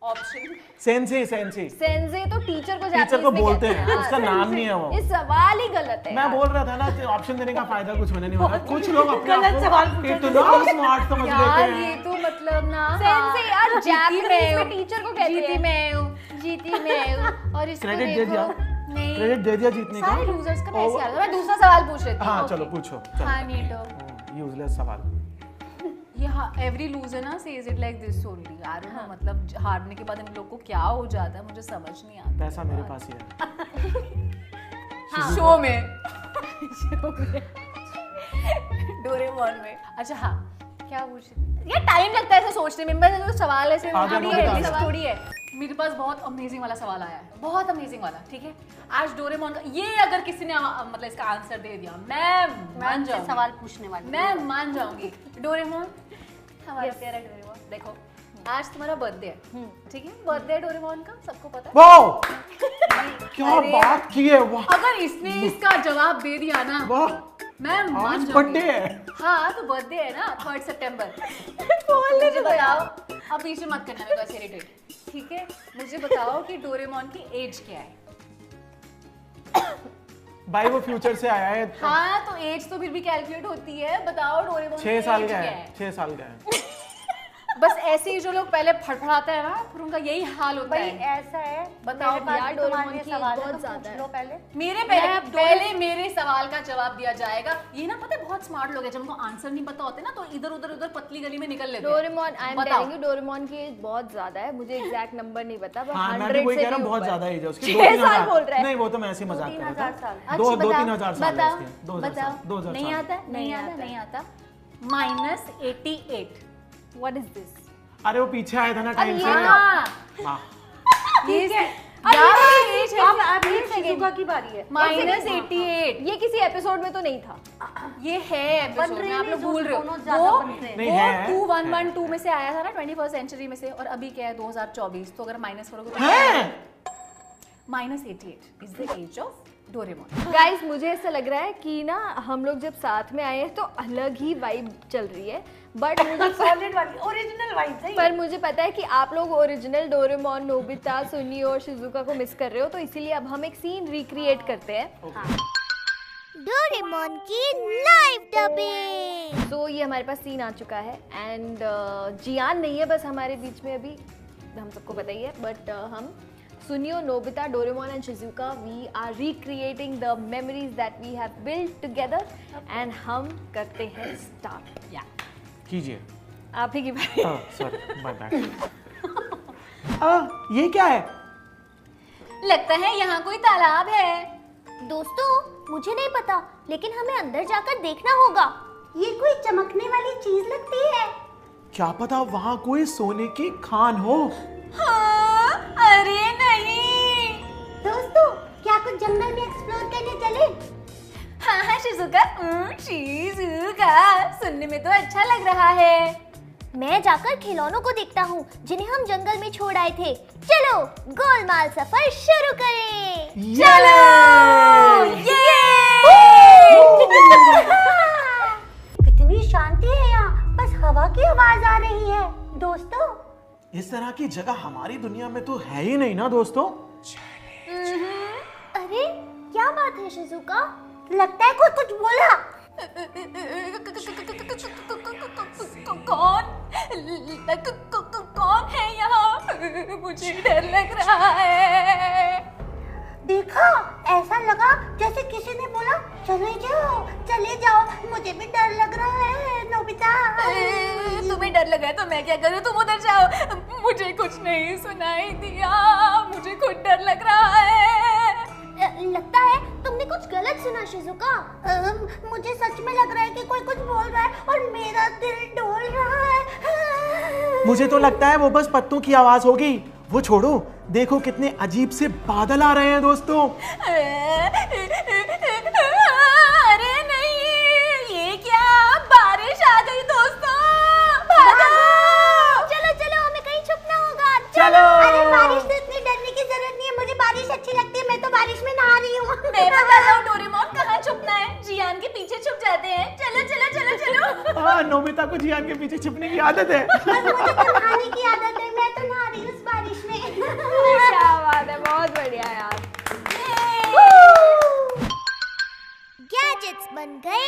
ऑप्शन सेंसे सेंसे तो टीचर को टीचर को बोलते हैं, उसका नाम नहीं है वो। ये सवाल ही गलत है। मैं बोल रहा था ना कि ऑप्शन देने का फायदा कुछ होने नहीं वाला। कुछ लोग अपने गलत आप सवाल को पूछा। इतना स्मार्ट समझ लेते यार हैं। ये तो मतलब ना सेंसे यार, जीती जापानीज मैं में हूँ, टीचर को कहते जीती हैं। मैं हूँ, जीती मैं हूँ। और इसको क्रेडिट दे दिया, नहीं, क्रेडिट दे दिया जीतने का। सारे लूजर्स का वैसे आ रहा है। मैं दूसरा सवाल पूछ लेती हूँ। हाँ चलो पूछो। हाँ नीटो, यूजलेस सवाल। ये एवरी लूजर ना says it like this only. I don't know, मतलब हारने के बाद इन लोग को क्या हो जाता है मुझे समझ नहीं आता। पैसा मेरे पास ही है। शो में डोरेमोन में। अच्छा हाँ, क्या पूछ रही? ये टाइम लगता है ऐसे सोचने में। मैं जो सवाल ऐसे आगे थोड़ी बढ़ो, है, आगे लिस्ट बढ़ो। थोड़ी है। मेरे पास बहुत अमेजिंग वाला सवाल आया है, बहुत अमेजिंग वाला, ठीक है? आज डोरेमोन का ये अगर किसी ने मतलब इसका आंसर दे दिया, मैं मान आपसे जाऊंगी। सवाल पूछने वाली मैं मान जाऊंगी। डोरेमोन, हमारा प्यारा डोरेमोन, देखो आज तुम्हारा बर्थडे है, ठीक है? बर्थडे है डोरेमोन का, सबको पता है। वाह, क्या अरे, बात की है। वाह अगर इसने इसका जवाब दे दिया ना, वाह, मैं मान आज जाऊंगी। बर्थडे है। हाँ तो बर्थडे है ना 3 सितंबर। मुझे बताओ, अब पीछे मत करना मेरे को ऐसे इरिटेट, ठीक है? मुझे बताओ कि डोरेमोन की एज क्या है? भाई वो फ्यूचर से आया है। हाँ तो एज तो फिर भी कैलकुलेट होती है। बताओ डोरेमोन 6 साल age का क्या है, 6 साल का है। बस ऐसे ही जो लोग पहले फड़फड़ाते हैं ना, फिर उनका यही हाल होता भाई है। ऐसा है, बताओ मेरे पास यार, भी तुम्हारे डोरेमोन लिए की सवाल है, बहुत तो ज्यादा पूछ है। लो पहले। मेरे पहले मेरे सवाल का जवाब दिया जाएगा। ये ना पता है बहुत स्मार्ट लोग हैं, जब उनको आंसर नहीं पता होते ना तो इधर उधर पतली गली में निकल लेते हैं। डोरेमोन, आई एम बताओ। टेलिंग यू, डोरेमोन की एज बहुत ज्यादा है। मुझे एग्जैक्ट नंबर नहीं पता, पर हाँ मैं 100 भी वही से कह रहा हूँ, भी बहुत ऊपर। ज्यादा एज है उसकी। 6 साल बोल रहा है। नहीं वो तो मैं ऐसे ही मजाक कर 2-3 रहा हजार साल। था। 2-3 हजार साल है बताओ, उसके। 2000 बताओ, साल, 2000 नहीं साल। आता, नहीं आता। -88। What is this? अरे वो पीछे आया था ना टाइम से। हाँ, हाँ ठीक है। अब यार ये एज अब है अभी शिजुका की बारी है। -88। ये किसी एपिसोड में तो नहीं था। ये है बन एपिसोड रहे में, आप नहीं, लोग जो भूल रहे दोनों हो। ज्यादा बन रहे हैं। नहीं, वो है, 2112 में से आया था ना 21st सेंचुरी में से, और अभी क्या है 2024, तो अगर माइनस करोगे तो हैं? -88 is the age of Doraemon. Guys मुझे ऐसा लग रहा है कि ना हम लोग जब साथ में आए हैं तो अलग ही वाइब चल रही है, बट मुझे सॉलिड वाली ओरिजिनल वाइब है। पर मुझे पता है कि आप लोग ओरिजिनल डोरेमोन, नोबिता, सुनी और शिजुका को मिस कर रहे हो, तो इसीलिए अब हम एक सीन रिक्रिएट करते हैं। डोरेमोन की लाइव डबिंग। तो ये हमारे पास सीन आ चुका है एंड जियान नहीं है बस हमारे बीच में अभी, हम सबको पता ही है, बट हम Suneo, Nobita, Doraemon and Shizuka, we are recreating the memories that we have built together and हम करते हैं स्टार्ट। या कीजिए। आप ही की बारी। Sorry my bad. ये क्या है? लगता है यहाँ कोई तालाब है। दोस्तों मुझे नहीं पता, लेकिन हमें अंदर जाकर देखना होगा। ये कोई चमकने वाली चीज लगती है। क्या पता वहाँ कोई सोने की खान हो। हाँ, अरे नहीं। दोस्तों क्या कुछ जंगल में एक्सप्लोर करने चले? हाँ हाँ शिजुका, शिजुका सुनने में तो अच्छा लग रहा है। मैं जाकर खिलौनों को देखता हूँ जिन्हें हम जंगल में छोड़ आए थे। चलो गोलमाल सफर शुरू करें। कितनी शांति है यहाँ, बस हवा की आवाज आ रही है। दोस्तों इस तरह की जगह हमारी दुनिया में तो है ही नहीं ना दोस्तों। अरे क्या बात है शिजुका? लगता है कोई कुछ बोला। कौन है यहाँ? मुझे डर लग रहा है। देखा, ऐसा लगा जैसे किसी ने बोला चले जाओ, मुझे भी डर लग रहा है। नोबिता तुम्हें डर लगा है तो मैं क्या करूँ? तुम उधर जाओ। मुझे कुछ नहीं सुनाई दिया, मुझे खुद डर लग रहा है। लगता है तुमने कुछ गलत सुना शिजुका। मुझे सच में लग रहा है कि कोई कुछ बोल रहा है और मेरा दिल डोल रहा है। मुझे तो लगता है वो बस पत्तों की आवाज होगी। वो छोड़ो, देखो कितने अजीब से बादल आ रहे हैं दोस्तों। अरे नहीं, ये क्या? बारिश आ गई दोस्तों, भागो। चलो चलो हमें कहीं छुपना होगा। चलो। अरे बारिश से इतनी डरने की जरूरत नहीं है, मुझे बारिश अच्छी लगती है। मैं तो बारिश में नहा रही हूँ। मैं बताता हूँ डोरेमोन, कहाँ छुपना है? जियान के पीछे छुप जाते हैं। चलो चलो चलो चलो। हाँ, नोबिता को जियान के पीछे छुपने की आदत है। बस मुझे तो नहाने की आदत है, मैं तो नहा रही हूँ इस बारिश में। क्या बात है, बहुत बढ़िया यार। गैजेट्स बन गए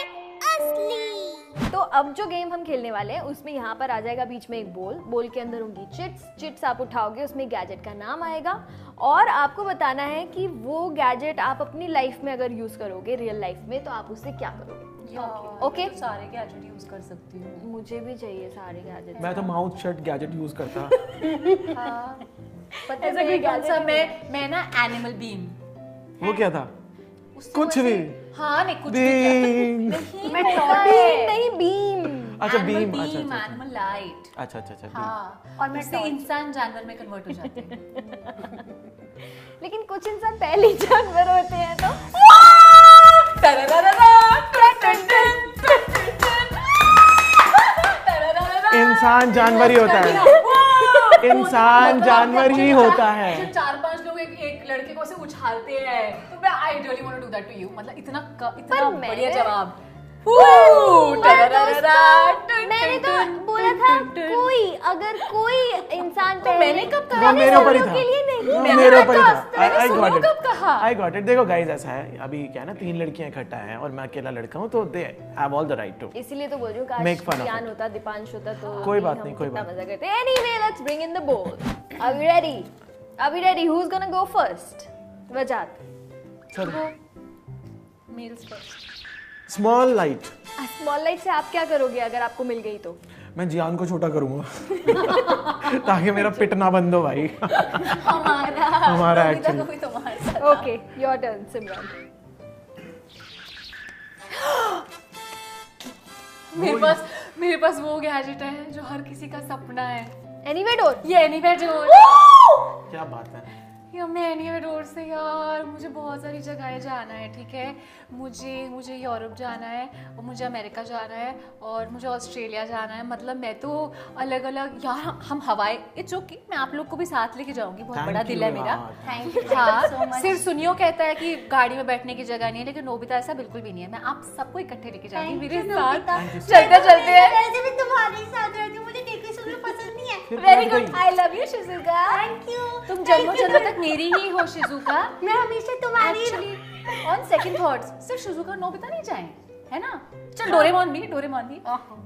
असली। तो अब जो गेम हम खेलने वाले हैं उसमें यहाँ पर आ जाएगा बीच में एक बोल के अंदर होंगी चिट्स आप उठाओगे, उसमें गैजेट का नाम आएगा और आपको बताना है कि वो गैजेट आप अपनी लाइफ में अगर यूज करोगे रियल लाइफ में तो आप उससे क्या करोगे। ओके, तो सारे गैजेट यूज कर सकती हूँ। मुझे भी चाहिए सारे गैजेट। मैं तो माउथ शट गैजेट यूज करता। पता है मेरे ख्याल से मैं ना एनिमल बीम। वो क्या था? कुछ भी। हाँ नहीं कुछ बीम। मैं नहीं बीम। अच्छा बीम। अच्छा एनिमल लाइट। अच्छा अच्छा अच्छा। हाँ, और मैं उससे इंसान जानवर में कन्वर्ट हो जाते हैं। लेकिन कुछ इंसान पहले ही जानवर होते हैं तो इंसान जानवर ही होता है। इंसान जानवर ही होता है। 4-5 लोग एक लड़के को ऐसे उछालते हैं तो मैं I really want to do that to you. मतलब इतना बढ़िया जवाब। मैंने तो बोला था कोई इंसान तो मैंने कब कहा? वो मेरे ऊपर ही था। के लिए नहीं। वो मेरे ऊपर ही था। मैंने कब कहा? I got it। देखो गाइस, ऐसा है अभी क्या है ना, 3 लड़कियां इकट्ठा हैं और मैं अकेला लड़का हूँ, तो they have all the right to. इसीलिए तो बोल रही हूँ Make fun काश of ज्ञान it। होता, दीपांश होता तो कोई अभी बात हम नहीं, कोई कितना बात मजा करते। Anyway let's bring in the ball. Are we ready? Are we ready? Who is gonna go first? वजात। Sir males first. Small light. Small light से आप क्या करोगे अगर आपको मिल गई तो? मैं जियान को छोटा करूंगा ताकि मेरा पिट ना बंद हो भाई। हमारा एक्चुअली। ओके योर टर्न सिमरन। मेरे पास वो गैजेट है जो हर किसी का सपना है। Anyway door. ये एनीवेयर डोर। क्या बात है। यार मैनियाडोर से यार मुझे बहुत सारी जगह जाना है, ठीक है। मुझे यूरोप जाना है और मुझे अमेरिका जाना है और मुझे ऑस्ट्रेलिया जाना है। मतलब मैं तो अलग अलग यार हम हवाई इट्स ओके, मैं आप लोग को भी साथ लेके जाऊंगी, बहुत बड़ा दिल है मेरा। थैंक यू हाँ, सिर्फ सुनियो कहता है कि गाड़ी में बैठने की जगह नहीं है, लेकिन नोबिता ऐसा बिल्कुल भी नहीं है। मैं आप सबको इकट्ठे लेके जाऊंगी मेरे साथ, चलते हैं। वैसे भी तुम्हारे साथ रहती हूँ, मुझे टेकी सुनना पसंद नहीं है। Very good, I love you Shizuka. Thank you. तुम जन्मों जन्म तक मेरी ही हो शिजुका। मैं हमेशा तुम्हारी ऑन सेकंड थॉट्स सिर्फ शिजुका नोबिता नहीं जाए, है ना। चल डोरेमोन भी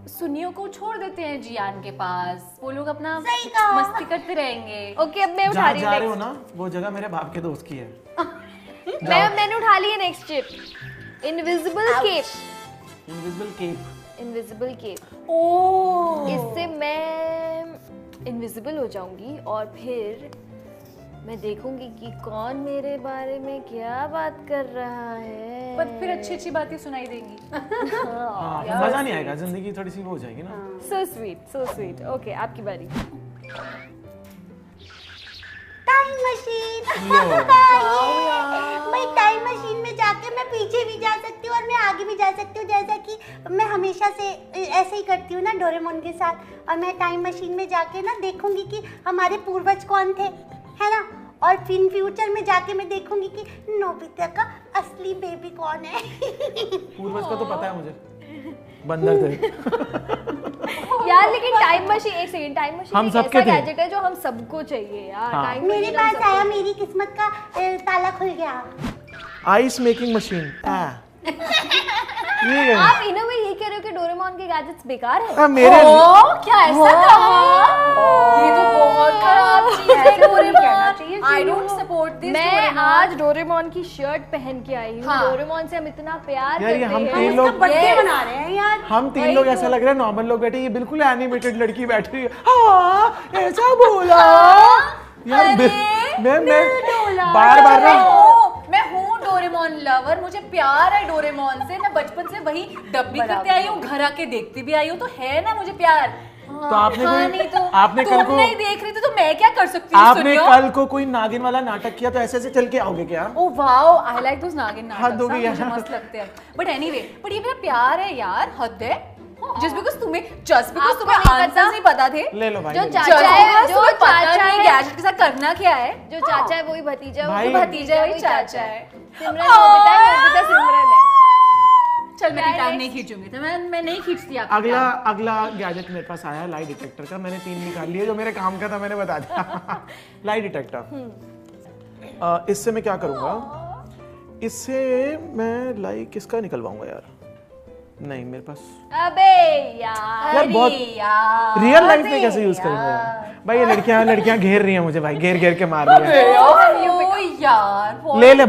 सुनियो को छोड़ देते हैं जियान के पास, वो लोग अपना मस्ती करते रहेंगे। ओके, अब मैं उठा रही जा रहे हो ना, वो जगह मेरे बाप के दोस्त की है। मैंने उठा ली है next chip, invisible cape. Invisible cape, oh इससे मैं इनविजिबल हो जाऊंगी और फिर मैं देखूंगी कि कौन मेरे बारे में क्या बात कर रहा है। पर फिर अच्छी अच्छी बातें सुनाई देंगी। हाँ, मजा नहीं आएगा, जिंदगी थोड़ी सी वो हो जाएगी ना। So sweet. ओके, आपकी बारी। Time machine. मैं टाइम मशीन में जाके मैं पीछे भी जा सकती हूँ और मैं आगे भी जा सकती हूँ, जैसा कि मैं हमेशा से ऐसे ही करती हूँ ना डोरेमोन के साथ। और मैं टाइम मशीन में जाके ना देखूंगी कि हमारे पूर्वज कौन थे, है ना। और फिर फ्यूचर में जाके मैं देखूंगी कि नोबिता का असली बेबी कौन है। पूर्वज का तो पता है मुझे, बंदर थे। यार लेकिन टाइम मशीन, एक सेकंड, टाइम मशीन हम एक सबके ऐसा थे। गैजेट है जो हम सबको चाहिए यार। हाँ। टाइम मेरे पास आया, मेरी किस्मत का ताला खुल गया। Ice making machine. ये है। आप इन अ वे ये कह रहे हो कि डोरेमोन के गैजेट्स बेकार है? मेरे क्या ऐसा कहा? ये तो बहुत खराब चीज है Doraemon. I don't support this. मैं आज डोरेमोन की शर्ट पहन के आई हूँ। हाँ। डोरेमोन से हम इतना प्यार यार, ये करते हम हैं। तीन लोग बर्थडे मना रहे हैं यार। हम तीन लोग ऐसा लग रहा है नॉर्मल लोग बैठे, ये बिल्कुल एनिमेटेड लड़की बैठी है। हाँ, ऐसा बोला यार। मैं बार ना मैं हूँ डोरेमोन लवर, मुझे प्यार है डोरेमोन से। मैं बचपन से वही डब्बी करते आई हूँ, घर आके देखती भी आई हूँ, तो है ना मुझे प्यार। तो आपने हाँ, कोई नहीं तो आपने कल को नहीं देख रही थी तो मैं क्या कर सकती हूँ? आपने कल को कोई नागिन वाला नाटक किया तो ऐसे ऐसे चल के आओगे क्या? Oh wow, I like those नागिन हद हो नाटक, गई मुझे यार। मस्त लगते हैं। बट एनीवे, बट ये मेरा प्यार है यार, हद है। जस्ट बिकॉज़ तुम्हें आंसर्स नहीं पता थे। ले लो भाई, जो ले लो। चाचा है, जो चाचा है, गैजेट के साथ करना क्या है। जो चाचा है वही भतीजा है, भाई। जो भतीजा वही चाचा है। सिमरन नोबिता है, नोबिता सिमरन है। चल मैं टाइम नहीं खींचूंगी, तो मैं नहीं खींचती आप। अगला गैजेट मेरे पास आया है लाई डिटेक्टर का। मैंने 3 निकाल लिए, जो मेरे काम का था मैंने बता दिया। Lie detector. इससे मैं क्या करूंगा? इससे मैं लाई किसका निकलवाऊंगा यार? नहीं मेरे पास अबे यार बहुत यार रियल लाइफ में कैसे यूज करूंगा यार? भाई ये लड़कियां घेर रही हैं मुझे भाई, घेर के मार रही हैं। यार ले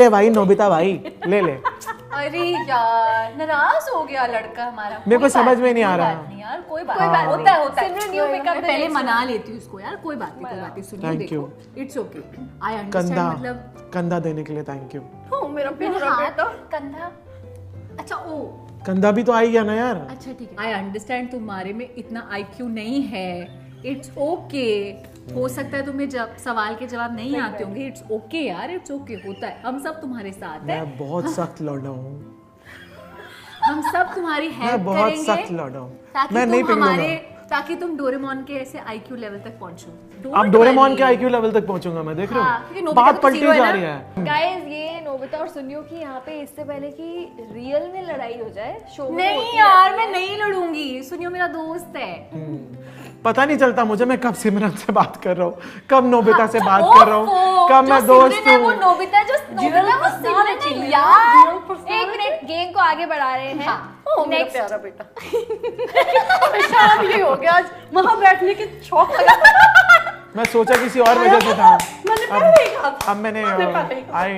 भाई नोबिता भाई, ले। अरे यार नाराज हो गया लड़का हमारा। मेरे को समझ में नहीं आ रहा। यार कोई बात नहीं, होता है। सिमरन यू पिक अप द पहले मना लेती हूँ उसको यार, कोई बात नहीं सुनिए। Thank you. It's okay, I understand. मतलब कंधा देने के लिए थैंक यू। मेरा कंधा, अच्छा ओ कंधा भी तो आ ही गया ना यार। अच्छा ठीक है, आई अंडरस्टैंड तुम्हारे में इतना IQ नहीं है। इट्स ओके, हो सकता है तुम्हें जब सवाल के जवाब नहीं आते होंगे। इट्स ओके यार, इट्स ओके, होता है। हम सब तुम्हारे साथ हैं, मैं बहुत सख्त लौंडा हूँ। हम सब तुम्हारी मैं हेल्प बहुत करेंगे सख्त लौंडा हूँ। ताकि मैं नहीं तुम हमारे पिघलूंगा। ताकि तुम डोरेमोन के ऐसे IQ लेवल तक पहुंचो। अब डोरेमोन के IQ लेवल तक पहुंचूंगा मैं, देख रहे क्योंकि हो नोबिता बात तो पलटी zero है जा ना। रही है। गाइस, ये नोबिता और सुनियो की यहाँ पे इससे पहले कि रियल में लड़ाई हो जाए शो में नहीं होती यार, रहती मैं है। नहीं लड़ूंगी। सुनियो मेरा दोस्त है। पता नहीं चलता मुझे, मैं कब सिमरन से बात कर रहा हूँ, कब नोबिता से बात कर रहा हूँ, कब मैं दोस्त हूँ। नोबिता जो नोबिता वो सिमरन है यार। एक मिनट, गेम को आगे बढ़ा रहे हैं। नेक्स्ट प्यारा बेटा। शाम ही हो गया आज, वहां बैठने की शौक लगा। मैं सोचा किसी और वजह से था। मैंने पहले ही कहा था। अब मैंने आई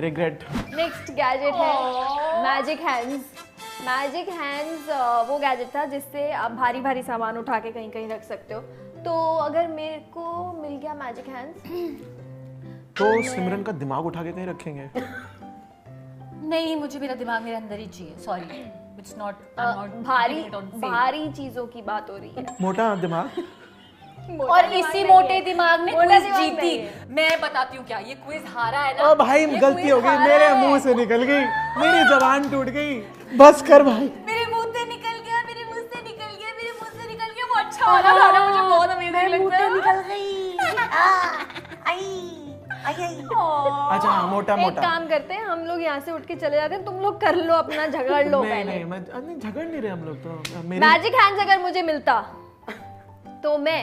रिग्रेट। नेक्स्ट गैजेट है मैजिक हैंड्स। मैजिक हैंड्स वो गैजेट था जिससे आप भारी भारी सामान उठा के कहीं कहीं रख सकते हो। तो अगर मेरे को मिल गया मैजिक हैंड्स तो सिमरन का दिमाग उठा के कहीं रखेंगे? नहीं, मुझे मेरा दिमाग मेरे अंदर ही चाहिए। सॉरी, इट्स नॉट भारी चीजों की बात हो रही है। मोटा दिमाग। और इसी मोटे दिमाग ने क्विज जीती। मैं बताती हूँ क्या, ये क्विज हारा है ना। भाई गलती हो गई, मेरे मुंह से निकल गई, मेरी जबान टूट गई। बस कर भाई। मेरे मुंह से निकल गया, मेरे मुंह से निकल गया, मेरे मुंह से निकल गया। वो अच्छा वाला गाना मुझे बहुत अमेजिंग लगता है। निकल गई। अच्छा मोटा एक मोटा। काम करते हैं, हम लोग यहाँ से उठ के चले जाते हैं, तुम लोग कर लो अपना, झगड़ लो नहीं पहले। नहीं मैं झगड़ नहीं रहे हम लोग तो। मेरी मैजिक हैंड्स अगर मुझे मिलता तो मैं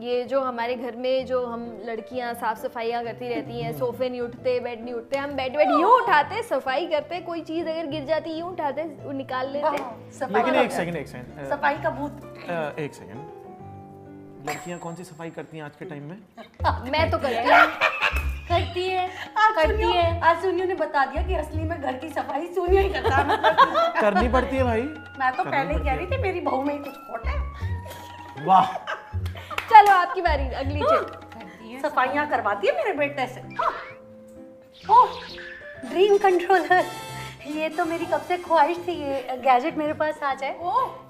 ये जो हमारे घर में जो हम लड़कियां साफ सफाइयां करती रहती हैं, सोफे नहीं उठते, बेड नहीं उठते, हम बेड यूं उठाते, सफाई करते, कोई चीज अगर गिर जाती यूं उठाते, वो निकाल लेते। लेकिन एक सेकंड सफाई का भूत। एक सेकंड, लड़कियां कौन सी सफाई करती हैं आज के टाइम में? मैं तो करती है। आज सुनियो ने बता दिया कि असली में घर की सफाई सुनियो ही करता है। करनी पड़ती है भाई। मैं तो पहले ही कह रही थी मेरी बहू में ही कुछ खोट है। वाह। चलो आपकी बारी, अगली चिट। सफाइयाँ करवाती है मेरे बेटे से। ओह, ड्रीम कंट्रोलर, ये तो मेरी कब से ख्वाहिश थी ये गैजेट मेरे पास आ जाए।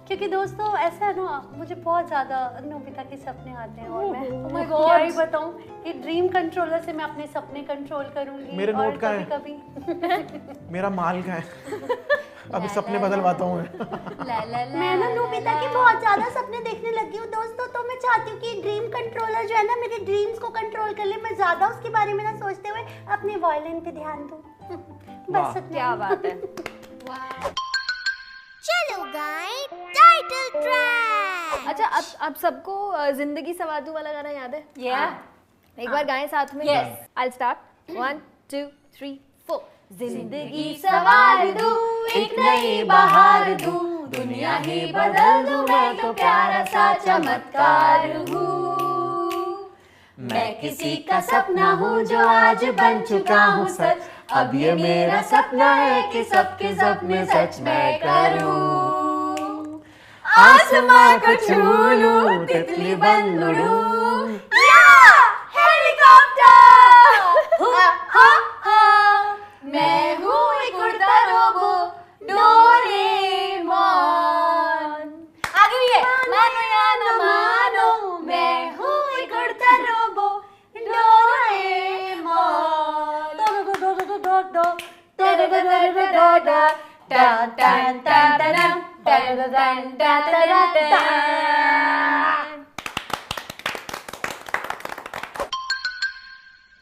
क्योंकि दोस्तों ऐसा है ना, मुझे बहुत ज्यादा नोबिता के सपने आते हैं और मैं क्या ही बताऊं, ये ड्रीम कंट्रोलर से मैं अपने सपने कंट्रोल करूंगी। मेरे नोट का है। कभी मेरा माल का है। अभी सपने बदलवाता हूँ मैं ना नोबिता के बहुत ज्यादा सपने देखने लगी हूँ दोस्तों, तो मैं चाहती हूँ कि ड्रीम कंट्रोलर जो है ना मेरे ड्रीम्स को कंट्रोल कर ले, मैं ज्यादा उसके बारे में ना सोचते हुए अपने वायलिन पे ध्यान दूँ। बस क्या बात है। चलो गाइस, टाइटल ट्रैक। अच्छा अब सबको जिंदगी सवादू वाला गाना याद है? एक बार गाएं साथ में। I start 1 2 3 4। जिंदगी सवार दूं, एक नई बहार दूं, दुनिया ही बदल दूं, मैं तो प्यारा सा चमत्कार हूँ। मैं किसी का सपना हूँ जो आज बन चुका हूँ सच, अब ये मेरा सपना है कि सबके सपने सच मैं करूँ। आसमां को छू लूं, तितली बन उड़ूं, हेलीकॉप्टर। मैं हूँ एक उड़ता रोबो, डोरेमोन। आगे भी है, मानो या न मानो, मैं हूँ एक उड़ता रोबो, डोरेमोन।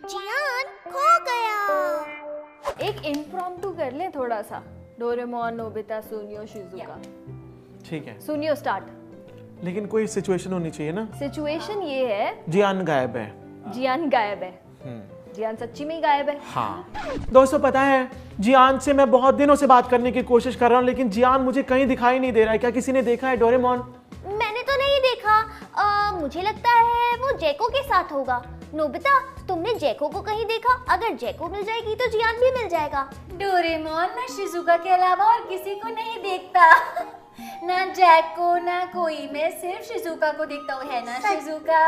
जियान खो गया। एक इम्प्रॉम्प्टू कर ले थोड़ा सा, डोरेमोन, नोबिता, सुनियो, शिजुका। ठीक है, सुनियो स्टार्ट। लेकिन कोई सिचुएशन होनी चाहिए ना। सिचुएशन ये है, जियान गायब है। जियान गायब है। जियान सच्ची में ही गायब है। हाँ दोस्तों, पता है जियान से मैं बहुत दिनों से बात करने की कोशिश कर रहा हूँ, लेकिन जियान मुझे कहीं दिखाई नहीं दे रहा है। क्या किसी ने देखा है डोरेमोन? मैंने तो नहीं देखा। मुझे लगता है वो जैको के साथ होगा। नोबिता, तुमने जैको को कहीं देखा? अगर जैको मिल जाएगी तो जियान भी मिल जाएगा। डोरेमोन, मैं शिजुका के अलावा और किसी को नहीं देखता। ना जैको ना कोई, मैं सिर्फ शिजुका को देखता हूँ, है ना शिजुका?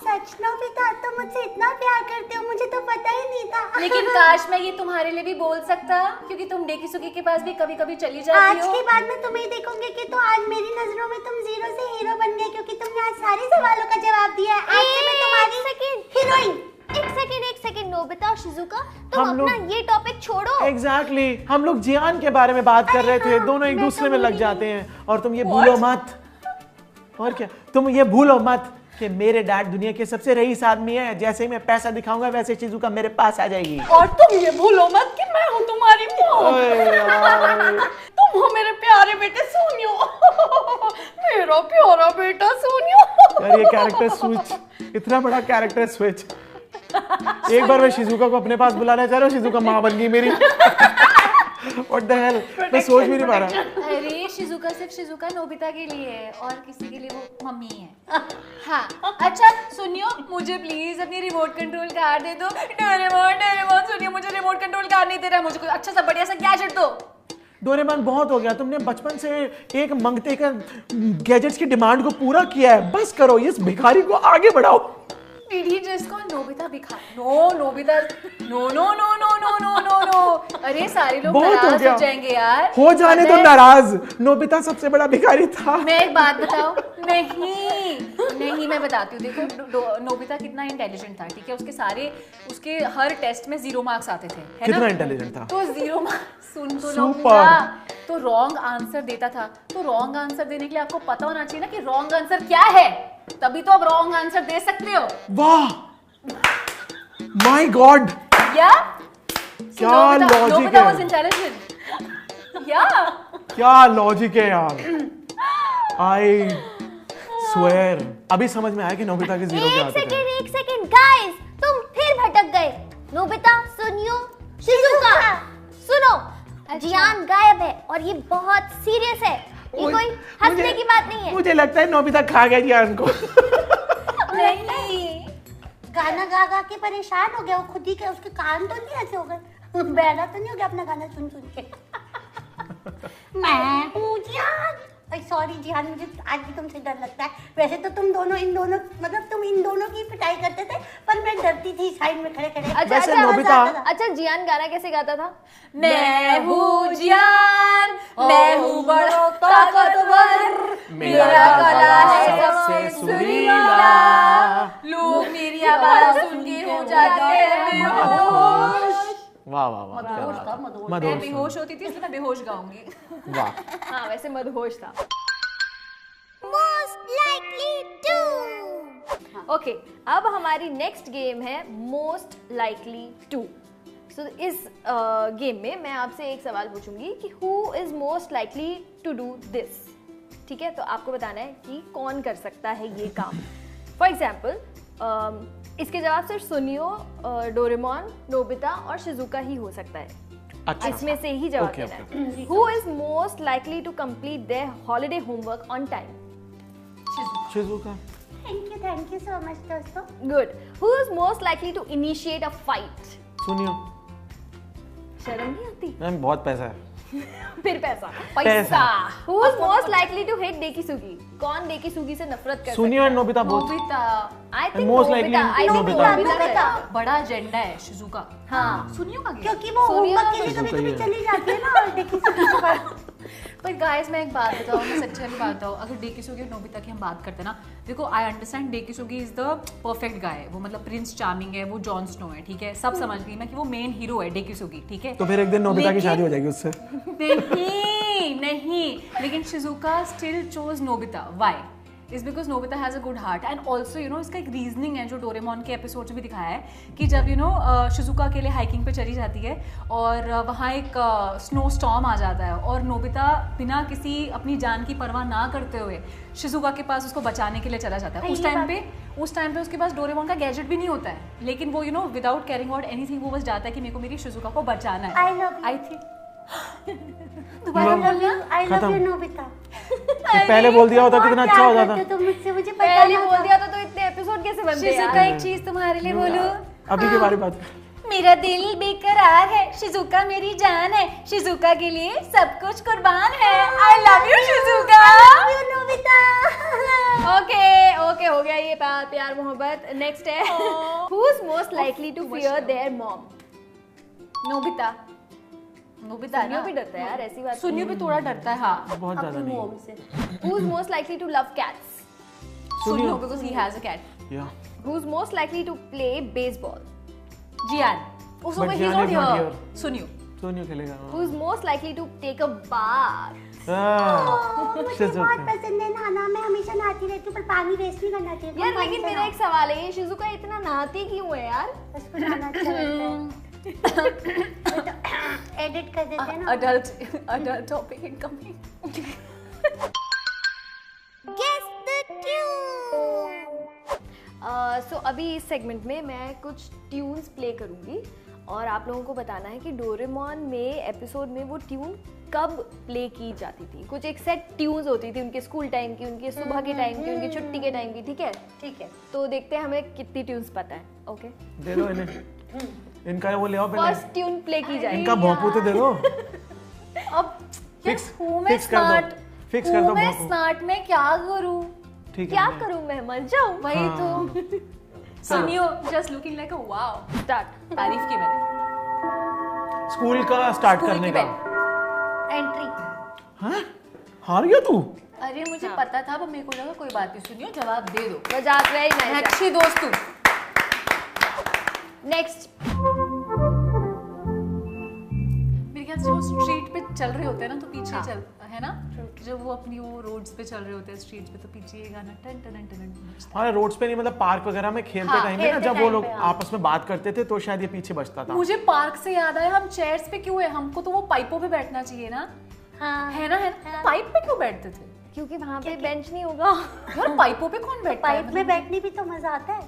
सच नोबिता, तुम मुझसे इतना प्यार करते हो, मुझे तो पता ही नहीं था। लेकिन काश मैं ये तुम्हारे लिए भी बोल सकता, क्योंकि तुम डेकिसुकी के पास भी कभी कभी चली जाती आज हो। के बाद में तुम्हें देखूंगी कि तो आज मेरी नजरों में तुम जीरो से हीरो बन गए, क्योंकि तुमने आज सारे सवालों का जवाब दिया है। आज से मैं तुम्हारी हीरोइन। एक सेकंड नोबिता और शिजुका, तुम हम अपना ये टॉपिक छोड़ो। एग्जैक्टली, हम लोग जियान के बारे में बात कर रहे थे। दोनों एक दूसरे में लग जाते हैं, और तुम ये भूलो मत। और क्या, तुम ये भूलो मत कि मेरे डैड दुनिया के सबसे रईस आदमी है। जैसे ही मैं पैसा दिखाऊंगा वैसे शिजुका मेरे पास आ जाएगी। और तुम ये भूलो मत कि मैं हूँ तुम्हारी मॉम। तुम हो मेरे प्यारे बेटे सोनियो। मेरा प्यारा बेटा सोनियो। यार ये कैरेक्टर स्विच, इतना बड़ा कैरेक्टर स्विच। एक बार मैं शिजुका को अपने पास बुलाना चाह रहा हूँ, शिजुका माँ बन गई मेरी। What the hell? मैं सोच भी नहीं पा रहा। अरे शिजुका सिर्फ शिजुका नोबिता के लिए है, और किसी के लिए वो मम्मी है। हाँ, अच्छा सुनियो, मुझे प्लीज अपनी रिमोट कंट्रोल कार दे दो। डोरेमोन सुनियो, मुझे रिमोट कंट्रोल कार नहीं दे रहा, मुझे कोई अच्छा सा बढ़िया सा गैजेट दो। डोरेमोन बहुत हो गया, तुमने बचपन से एक मंगते का गैजेट्स की डिमांड को पूरा किया है। बस करो, इस भिखारी को आगे बढ़ाओ। Did he just call Nobita भिखारी? No, Nobita, no. अरे सारे लोग नाराज हो जाएंगे यार। हो जाने तो नाराज, नोबिता सबसे बड़ा भिखारी था। मैं एक बात बताऊं, नहीं नहीं, मैं बताती हूँ। देखो नोबिता कितना इंटेलिजेंट था, ठीक है। उसके हर टेस्ट में 0 मार्क्स आते थे, है कितना ना? इंटेलिजेंट था? तो 0 मार्क्स सुन तो लो Super. पूरा। तो रॉन्ग आंसर देता था। तो रॉन्ग आंसर देने के लिए आपको पता होना चाहिए ना कि रॉन्ग आंसर क्या है, तभी तो आप रॉन्ग आंसर दे सकते हो। वाह, माय गॉड, या क्या लॉजिक नोबिता है, वाज इंटेलिजेंट। या क्या लॉजिक है यार। आई स्वेयर, अभी समझ में आया कि नोबिता के 0 क्या आते थे। एक सेकंड गाइस, तुम फिर भटक गए। नोबिता, सुनियो, शिजुका, सुनो। जियान गायब है और ये बहुत सीरियस है। ये कोई हंसने की बात नहीं है। मुझे लगता है नोबिता खा गया जियान को। नहीं, गाना गा गा के परेशान हो गया वो खुद ही के, उसके कान तो नहीं ऐसे हो गए, बहरा तो नहीं हो गया अपना गाना सुन सुन के। मैं हूँ जियान। सॉरी जिहान, मुझे आज भी तुमसे डर लगता है। वैसे तो तुम दोनों इन दोनों की पिटाई करते थे, पर मैं डरती थी साइड में खड़े खड़े। वैसे नोबिता, अच्छा जियान गाना कैसे गाता था? मैं हूँ जियान, मैं हूँ बड़ा ताकतवर, मेरा गला है सबसे सुरीला, लोग मेरी आवाज सुन के हो जाते हैं बेहोश। वाह वाह वाह, क्या बात है। मैं मदहोश बेहोश होती थी, इसलिए मैं बेहोश गाऊंगी। वाह। हाँ वैसे मदहोश था। Most likely to। ओके, अब हमारी नेक्स्ट गेम है मोस्ट लाइकली टू। सो इस गेम में मैं आपसे एक सवाल पूछूंगी कि who is most likely to do this. ठीक है, तो आपको बताना है कि कौन कर सकता है ये काम। फॉर एग्जाम्पल इसके जवाब सिर्फ सुनियो, डोरेमोन, नोबिता और शिजुका ही हो सकता है। अच्छा, इसमें से ही जवाब देना है। Who is most likely to complete their holiday homework on time? Shizuka. Thank you so much दोस्तों। Good. Who is most likely to initiate a fight? Suneo. शर्म नहीं आती? मैम बहुत पैसा है। फिर पैसा। पैसा। Who is most likely to hate Dekisugi? कौन डेकिसुगी से नफरत करता है? सुनियो and Nobita both. Nobita I think most likely I think Nobita. Nobita. बड़ा एजेंडा है शिजुका। हाँ। सुनियो का क्या? क्योंकि वो होमवर्क के लिए शिजुका कभी ही कभी है। चली जाती है ना, और देखिए पर गाइस मैं एक बात बताऊँ, मैं सच्ची वाली बात बताऊँ, अगर डेकिसुगी और नोबिता की हम बात करते हैं ना, देखो I understand Dekisugi is the perfect guy, वो मतलब प्रिंस चार्मिंग है, वो जॉन स्नो है, ठीक है, सब समझ गई मैं कि वो मेन हीरो है डेकिसुगी, ठीक है। तो फिर एक दिन नोबिता की शादी हो जाएगी उससे। नहीं, लेकिन Shizuka still chose Nobita. Why? Is because Nobita has a good heart and also you know इसका एक रीजनिंग है जो डोरेमोन के एपिसोड में भी दिखाया है कि जब यू नो शिजुका के लिए हाइकिंग पे चली जाती है और वहाँ एक स्नो स्टॉर्म आ जाता है और नोबिता बिना किसी अपनी जान की परवाह ना करते हुए शिजुका के पास उसको बचाने के लिए चला जाता है। उस टाइम पे उसके पास डोरेमोन का गैजेट भी नहीं होता है, लेकिन वो you know without caring about anything वो बस जाता है कि मेरे को मेरी शिजुका को बचाना है। I think I love you Nobita. पहले बोल दिया होता कितना अच्छा हो जाता। तुम मुझसे मुझे पता पहले ना बोल था। दिया तो इतने एपिसोड कैसे बनते शिजुका यार? एक चीज तुम्हारे लिए बोलूं, अभी के बारे में बात। मेरा दिल बेकरार है, शिजुका मेरी जान है, शिजुका के लिए सब कुछ कुर्बान है। I love you Shizuka. Okay okay, हो गया ये प्यार मोहब्बत। नेक्स्ट है who is most likely to fear their mom? Nobita. Nobita Suneo भी डरता है यार, ऐसी बात। सुनियो भी थोड़ा डरता है, हाँ। बहुत ज्यादा अपनी नहीं। मोम से। Who is most likely to love cats? Suneo because he has a cat. या Who is most likely to play baseball? Gian. उसमें But he Gian not is not here. here. Suneo. सोनियो खेलेगा। Who is most likely to take a bath? मुझे Shizuka. बहुत पसंद है नहाना, मैं हमेशा नहाती रहती हूँ, पर पानी वेस्ट नहीं करना चाहिए। यार पानी लेकिन से मेरा एक सवाल है, ये शिजुका इतना नहाती क्यों है यार? उसको नहाना अच्छा लगता है। एडिट कर देते हैं ना। Adult topic incoming. Guess the tune। सो अभी इस सेगमेंट में मैं कुछ ट्यून्स प्ले करूंगी और आप लोगों को बताना है कि डोरेमोन में एपिसोड में वो ट्यून कब प्ले की जाती थी। कुछ एक सेट ट्यून्स होती थी उनके स्कूल टाइम की, उनके सुबह के टाइम की, उनकी छुट्टी के टाइम की। ठीक है, ठीक है। तो देखते हैं हमें कितनी ट्यून्स पता है। ओके, दे दो इन्हें, इनका वो ले आओ पहले। फर्स्ट ट्यून प्ले की जाएगी। इनका भोंपू तो दे दो। अब फिक्स हूँ मैं फिक्स कर दो, स्मार्ट, फिक्स कर दो मैं भोंपू। स्मार्ट में क्या करूँ? ठीक है। क्या करूं मैं, मर जाऊं? वही तो। सुनियो just looking like a wow. Start. तारीफ की मैंने। स्कूल का स्टार्ट स्कूल करने की का। बेल। एंट्री। हाँ? हार गया तू? अरे मुझे पता था, पर मेरे को लगा कोई बात नहीं, सुनियो जवाब दे दो। मजाक वेरी मैं नाइस। अच्छी दोस्त हूँ। नेक्स्ट। मेरे ख्याल से वो स्ट्रीट पे चल रहे होते हैं ना, तो पीछे चल है ना, जब वो अपनी वो रोड्स पे चल रहे होते हैं स्ट्रीट पे, तो पीछे ये गाना टन टन टन टन। हाँ रोड्स पे नहीं, मतलब पार्क वगैरह में खेलते टाइम पे ना, जब वो लोग आपस में बात करते थे तो शायद ये पीछे बजता था। मुझे पार्क से याद आया, हम चेयर्स पे क्यों है, हमको तो वो पाइपों पे बैठना चाहिए ना। हाँ है ना, पाइप पे क्यों बैठते थे? क्योंकि वहाँ पे बेंच नहीं होगा। यार पाइपों पे कौन बैठता है? पाइप में बैठने भी तो मजा आता है,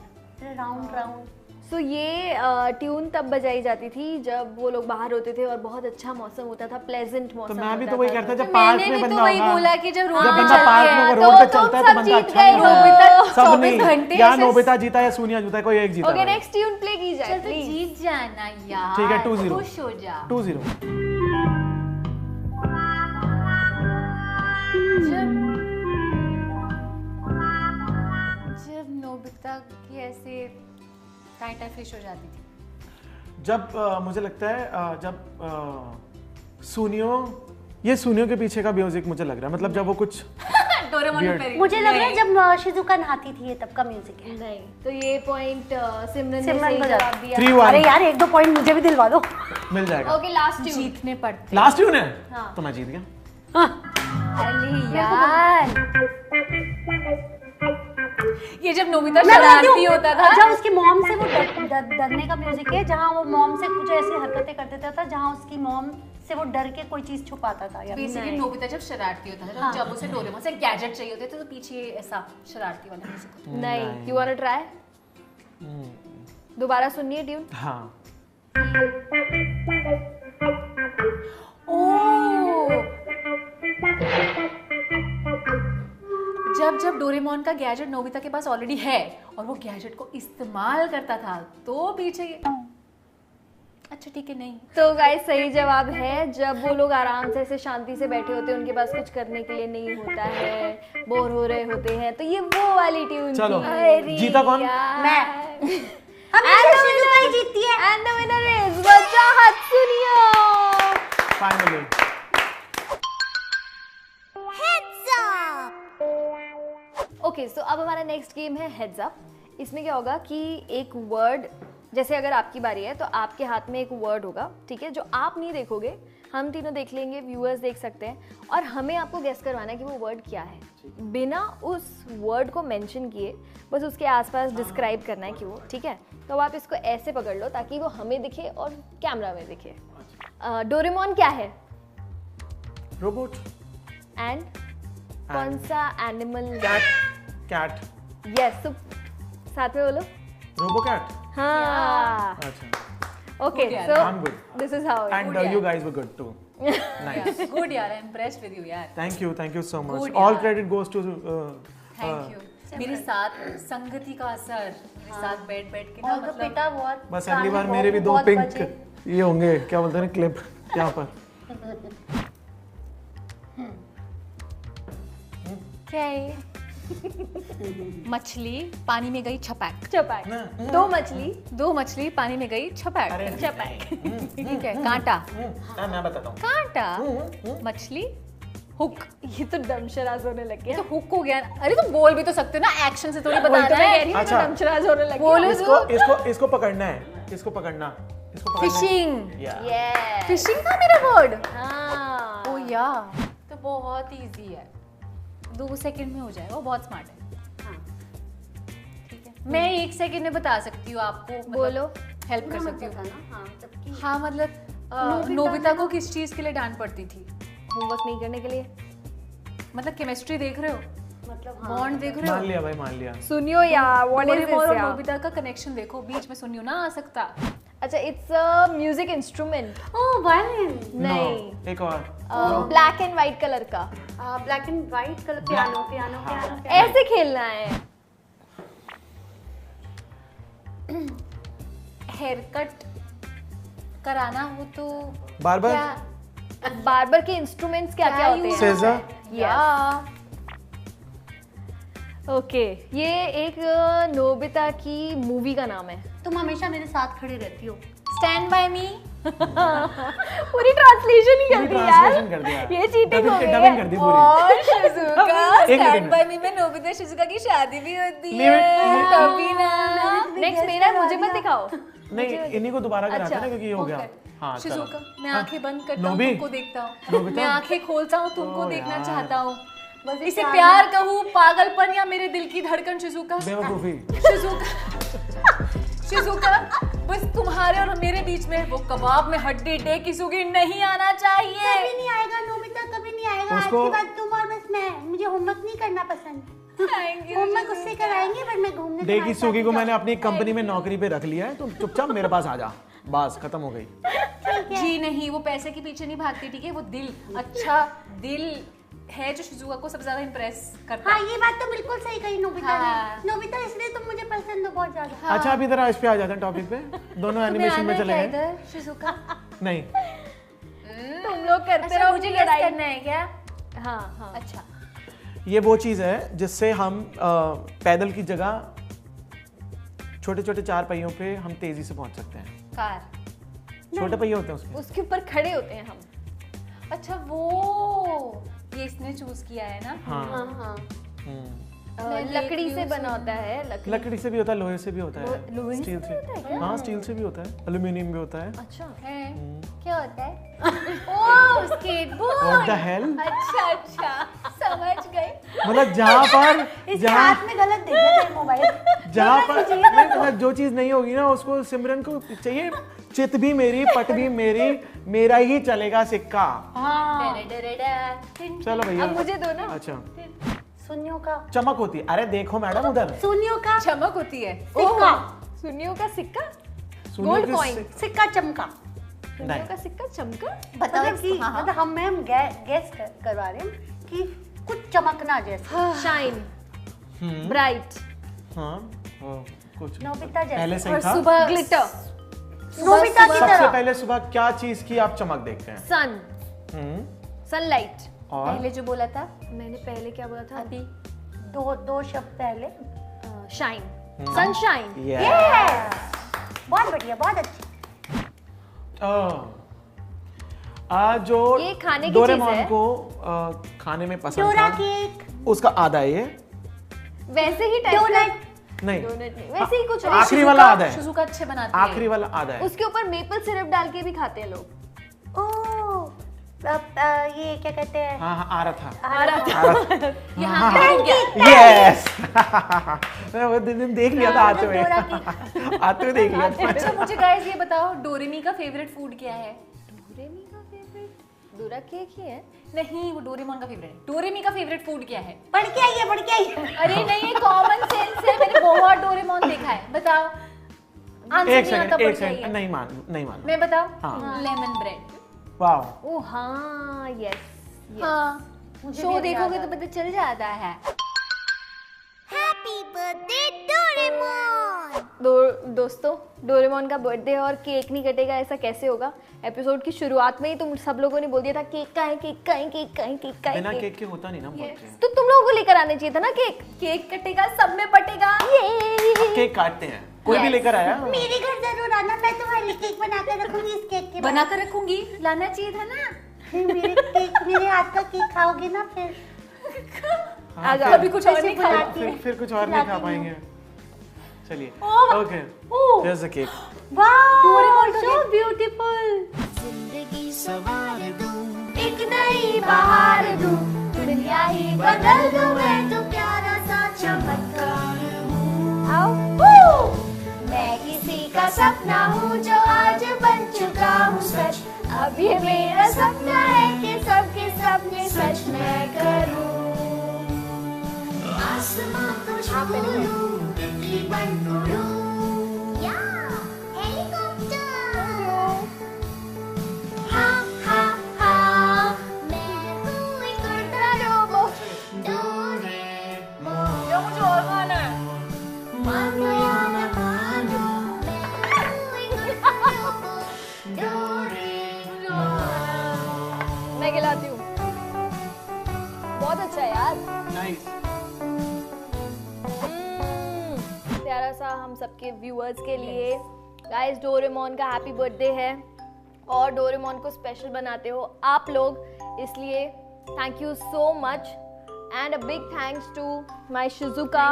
राउंड राउंड। सो ये ट्यून तब बजाई जाती थी जब वो लोग बाहर होते थे और बहुत अच्छा मौसम होता था, प्लेजेंट मौसम। तो मैं भी तो वही करता जब तो पार्क मैंने में भी बंदा तो वही होगा, बोला कि जब रोड जब पे बंदा चलती पार्क में है, अगर रोड पे चलता है तो बंदा अच्छा नहीं होता। सब 24 नहीं, घंटे या ऐसे- नोबिता जीता या सोनिया जीता, कोई एक जीता। ओके नेक्स्ट ट्यून प्ले की जाए चल तो प्लीज। जीत जाना यार। ठीक है, 2-0। खुश हो जा। 2-0। जब नोबिता की ऐसे टाइटा फिश हो जाती थी। जब मुझे लगता है जब सुनियो के पीछे का म्यूजिक मुझे लग रहा है, मतलब जब वो कुछ डोरेमोन Weird. फेरी। मुझे लग रहा है जब शिजुका नहाती थी, ये तब का म्यूजिक है। नहीं, तो ये पॉइंट सिमरन ने सिमरन सही को जवाब दिया। 3-1 अरे यार 1-2 पॉइंट मुझे भी दिलवा दो। मिल जाएगा। Okay last tune. जीतने पड़ते। लास्ट ट्यून है हाँ। तो मैं जीत गया। अरे यार, ये जब नोबिता मैं बोलती हूँ, शरारती होता था, जब उसकी मॉम से वो डरने का म्यूजिक है, जहाँ वो मॉम से कुछ ऐसी हरकतें कर देता था, जहाँ उसकी मॉम से वो डर के कोई चीज छुपाता था। या बेसिकली नोबिता जब शरारती होता था, हाँ। जब उसे डोरेमोन से गैजेट चाहिए होते थे, तो पीछे ऐसा शरारती वाला म्यूजिक। नहीं, यू वांट टू ट्राई? दोबारा सुनिए ट्यून। हाँ जब डोरेमोन का गैजेट नोबिता के पास ऑलरेडी है और वो गैजेट को इस्तेमाल करता था, तो पीछे अच्छा ठीक है नहीं। तो गाइस सही जवाब है जब वो लोग आराम से ऐसे शांति से बैठे होते हैं, उनके पास कुछ करने के लिए नहीं होता है, बोर हो रहे होते हैं, तो ये वो वाली ट्यून चलो, थी। अरे जीता कौन? यार। मैं। हमेशा शिजुका ही जीतती है। एंड द विनर इज बच्चा हत्सुनिया। फाइनली। ओके सो अब हमारा नेक्स्ट गेम है हेड्स अप। इसमें क्या होगा कि एक वर्ड, जैसे अगर आपकी बारी है तो आपके हाथ में एक वर्ड होगा, ठीक है, जो आप नहीं देखोगे, हम तीनों देख लेंगे, व्यूअर्स देख सकते हैं, और हमें आपको गेस करवाना है कि वो वर्ड क्या है, बिना उस वर्ड को मेंशन किए, बस उसके आसपास डिस्क्राइब करना है कि वो, ठीक है। तो अब आप इसको ऐसे पकड़ लो ताकि वो हमें दिखे और कैमरा में दिखे। डोरेमोन क्या है? रोबोट। एंड कौन सा एनिमल? कैट। यस, तो साथ में बोलो। Robo cat. हाँ। अच्छा। Okay Good, so I'm good. This is how And you guys were good too. Nice. Good यार, I am impressed with you यार। Thank you so much. Good, All यार। credit goes to thank you. मेरे साथ संगति का असर, मेरे साथ बैठ के ना, और तो मतलब पिता बहुत बस अगली बार गाने मेरे भी दो बहुत पिंक बजे। ये होंगे, क्या बोलते हैं, क्लिप यहाँ पर। क्या है? मछली पानी में गई छपैक। चपाक। दो मछली पानी में गई छपैक। अरे छपैक। ठीक है, कांटा। मैं बताता हूँ। कांटा, मछली, हुक। ये तो डमशराज होने लग गया। तो हुक हो गया। अरे तुम बोल भी तो सकते हो ना, एक्शन से थोड़ी वही बताना तो मैं कह है। रही हूँ, अच्छा। तो डमशराज होने लग बोलो गया। इसको पकड़ना है, इसको पकड़ना। फिशिंग। Yeah. फिशिंग था मेरा वर्ड। हाँ। ओ यार, तो बहुत इजी है, 2 सेकंड में हो जाएगा, वो बहुत स्मार्ट है। ठीक है, मैं 1 सेकंड में बता सकती हूँ आपको, मतलब बोलो। हेल्प कर सकती हूँ। हाँ, जबकि हाँ मतलब नोबिता को किस चीज के लिए डांट पड़ती थी? होमवर्क नहीं करने के लिए। मतलब केमिस्ट्री देख रहे हो, मतलब बॉन्ड देख रहे मान हो, लिया भाई, मान लिया। सुनियो यार, व्हाट इज डोरेमोन दिस और यार? नोबिता का कनेक्शन देखो, बीच में सुनियो ना आ सकता। अच्छा, it's a music instrument. Oh violin, नहीं, No, एक और। ब्लैक एंड व्हाइट कलर का। Black and white colour, piano piano piano. ऐसे खेलना है। हेयर कट कराना हो तो बार्बर। बार्बर के इंस्ट्रूमेंट्स क्या क्या होते हैं? Scissor? या ओके, ये एक नोबिता की मूवी का नाम है। तुम हमेशा मेरे साथ खड़ी रहती हो। स्टैंड बाय मी। पूरी ट्रांसलेशन ही कर दी यार, कर दिया। ये चीटिंग हो गई डबिंग कर दी पूरी। और शिजुका एक स्टैंड मिनट बाय मी में नोबिता शिजुका की शादी भी होती Leave है it- तभी ना। नेक्स्ट मेरा है, मुझे मत दिखाओ। नहीं, इन्हीं को दोबारा कराते हैं ना, क्योंकि ये हो गया। हाँ, चलो। शिजुका मैं आंखें बंद करता हूँ, नोबी। तुमको देखता हूँ, नोबिता। मैं आंखें खोलता हूँ, तुमको ओ देखना यार। चाहता हूँ। बस इसे इतना प्यार कहूँ, पागलपन या मेरे दिल की धड़कन। शिजुका बेवकूफी। शिजुका बस तुम्हारे और मेरे बीच में वो कबाब में हड्डी टेकिसुगी नहीं आना चाहिए। कभी नहीं आएगा नोबिता, कभी नहीं आएगा। आज उसको- के बाद तुम और बस मैं, मुझे होमवर्क नहीं करना पसंद। Thank you, होमवर्क उससे कराएंगे, पर मैं घूमने देखी तुम्हारे सुगी साथ को ही मैंने अपनी कंपनी में नौकरी पे रख लिया है, तुम चुपचाप मेरे पास आ जा, बस खत्म हो गई। जी नहीं, वो पैसे के पीछे नहीं भागती, ठीक है? वो दिल, अच्छा दिल है जो शिजुका को सबसे ज्यादा इम्प्रेस करता हाँ, है। ये बात तो बिल्कुल सही कही नोबिता हाँ। ने। नोबिता इसलिए तुम मुझे पसंद हो बहुत ज्यादा। अच्छा, अभी जरा इस पे आ जाते हैं टॉपिक पे। दोनों एनिमेशन में चले गए। इधर शिजुका नहीं, तुम लोग करते अच्छा रहो, मुझे मुझे guess लड़ाई। करना है क्या? हाँ हाँ। अच्छा ये वो चीज है जिससे हम पैदल की जगह छोटे छोटे 4 पहियों पे हम तेजी से पहुंच सकते हैं। कार। छोटे पहिए होते हैं उसमें। उसके ऊपर खड़े होते हैं हम। अच्छा वो ये इसने चूज किया है ना। हाँ। हाँ। हम्म। मैं देख लकड़ी रही से हूँ बना होता है, लकड़ी से भी होता है, लोहे से भी होता है, लोहे से स्टील भी से। होता है क्या? हाँ, स्टील से भी होता है, एल्यूमिनियम भी होता है। अच्छा। है हम्म। क्या होता है? ओह स्केटबोर्ड। What the hell? अच्छा अच्छा समझ गई। मतलब जहाँ पर इसके हाथ में गलत देखा था मोबाइल। जहाँ पर नहीं, मतलब जो चीज नहीं होगी ना, उसको सिमरन को चाहिए चित भी मेरी, पट भी मेरी, मेरा ही चलेगा सिक्का। चलो भैया। अब मुझे दो ना। अच्छा, सुनियो का चमक होती है। अरे देखो मैडम उधर, सुनियो का चमक होती है। सिक्का। सुनियो का सिक्का, सुनिए गोल्ड कि कॉइन। सिक्का चमका। सुनियो नहीं। का सिक्का चमका। मतलब कि हाँ, हाँ। मतलब हम गैस करवा रहे हैं कि कुछ चमकना जैसे। शाइन, हम्म, ब्राइट, हाँ, कुछ नोबिता जैसे। पहले सही और था। सुबह ग्लिटर, नोबिता की सबसे तरह। पहले सुबह क्या चीज की आप चमक देखते हैं? सन, हम्म, सनलाइट। और पहले जो बोला था मैंने पहले क्या बोला था? अभी दो शब्द पहले। Shine, sunshine. Yeah. बहुत बढ़िया, बहुत अच्छी। जो ये खाने की डोरेमोन चीज़ है। को खाने में पसंद डोरा था, केक, उसका आधा है ये। वैसे ही टाइप डोनट। नहीं, डोनट नहीं, वैसे ही कुछ। आखिरी वाला आधा है, शिजुका अच्छे बनाती है। आखिरी वाला आधा है। उसके ऊपर मेपल सिरप डाल के भी खाते हैं लोग। ओह, ये क्या कहते हैं? हाँ हाँ, आ रहा था। आ रहा था। यहाँ पे हो गया। यस। मैं वो दिन देख लिया था आते हुए, डोरा आते हुए देख लिया था। अच्छा मुझे गाइस ये बताओ, डोरेमी का फेवरेट फूड क्या है? डोरेमी का फेवरेट डोरा केक ही है। नहीं वो डोरेमोन का फेवरेट है। डोरेमी का फेवरेट फूड क्या है? पढ़ के आइए, पढ़ के आइए। अरे नहीं ये कॉमन सेंस है, मैंने बहुत डोरेमोन देखा है। बताओ आंसर एक नहीं आता सेकंड, पढ़ एक के आइए। सेकंड, नहीं मान। मैं बताऊं? हाँ। Lemon bread. वाह, ओ हाँ, यस। हाँ मुझे शो भी देखोगे याद तो पता चल जाता है। Happy birthday Doraemon. दोस्तों, डोरेमोन का बर्थडे है और केक नहीं कटेगा, ऐसा कैसे होगा? एपिसोड की शुरुआत में ही तुम सब लोगों ने बोल दिया था केक का है, केक का है, केक का है, केक का बिना है। केक के होता नहीं ना बर्थडे। तो तुम लोगों को लेकर आने चाहिए था ना केक। केक कटेगा, सब में बटेगा। केक काटते हैं, कोई भी लेकर आया। मेरे घर जरूर आना, मैं तुम्हारे लिए केक बना कर रखूंगी। इस केक के बाद बना कर रखूंगी, लाना चाहिए था ना। मेरे हाथ का केक खाओगे ना फिर। आ जाओ। अभी कुछ और नहीं खाया। बुलाती है। फिर कुछ और नहीं खा लाती पाएंगे। चलिए, oh, okay, oh. here's the cake. वाह, so beautiful। जिंदगी सवार दूं, एक नई बहार दूं, दुनिया ही बदल दूं, मैं तो प्यारा सा चमत्कार हूँ। आओ, मैं किसी का सपना हूँ जो आज बन चुका हूँ सच। अब ये मेरा सपना है कि सबके सपने सच मैं करूँ। आसमां को छू लूं, बिजली बन उड़ूं, या हेलीकॉप्टर। हाँ हाँ हाँ, मैं हूँ एक उड़ता रोबोट, डोरेमोन। क्या मुझे और खाना है? मानो या न मानो, मैं हूँ एक उड़ता रोबोट, डोरेमोन। मैं खिलाती हूँ। बहुत अच्छा है यार। Nice. प्यारा सा हम सबके व्यूअर्स के लिए गाइस डोरेमोन का हैप्पी बर्थडे है और डोरेमोन को स्पेशल बनाते हो आप लोग, इसलिए thank you so much and a big thanks to my Shizuka,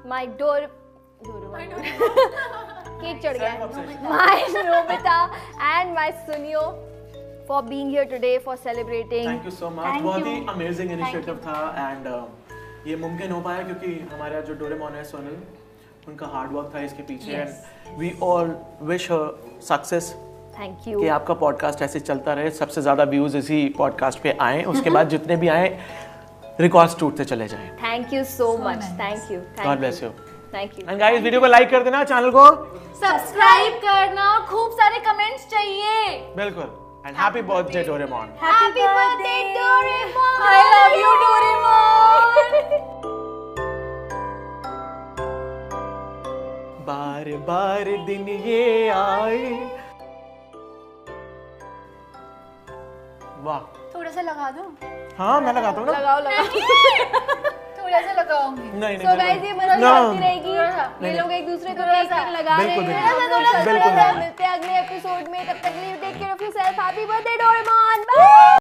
my Doraemon cake चढ़ गया, my Nobita and my Suneo for being here today for celebrating. Thank you so much, बहुत ही अमेजिंग इनिशिएटिव था and ये मुमकिन हो पाया क्योंकि हमारा जो डोरेमोन है सोनल, उनका हार्ड वर्क था इसके पीछे and we all wish her success. Thank you कि आपका पॉडकास्ट ऐसे चलता रहे, सबसे ज्यादा व्यूज इसी पॉडकास्ट पे आए, उसके बाद जितने भी आए रिकॉर्ड्स टूटते चले जाएं। Thank you so much, thank you, God bless you, thank you. And guys video को लाइक कर देना, चैनल को सब्सक्राइब करना, खूब सारे कमेंट्स चाहिए। बिल्कुल, and happy birthday Doraemon. Happy birthday Doraemon, I love you Doraemon. बार बार दिन ये आए, वाह, थोड़ा सा लगा दो। हाँ मैं लगाता हूँ ना, लगाओ लगाओ। थोड़ा सा लगाऊंगी। नहीं So guys ये मजा आती रहेगी, ये लोग एक दूसरे को केक लगा रहे बिल्कुल, हैं। बिल्कुल। मिलते हैं अगले एपिसोड में, तब तक के लिए take care of yourself, happy birthday Doraemon, bye.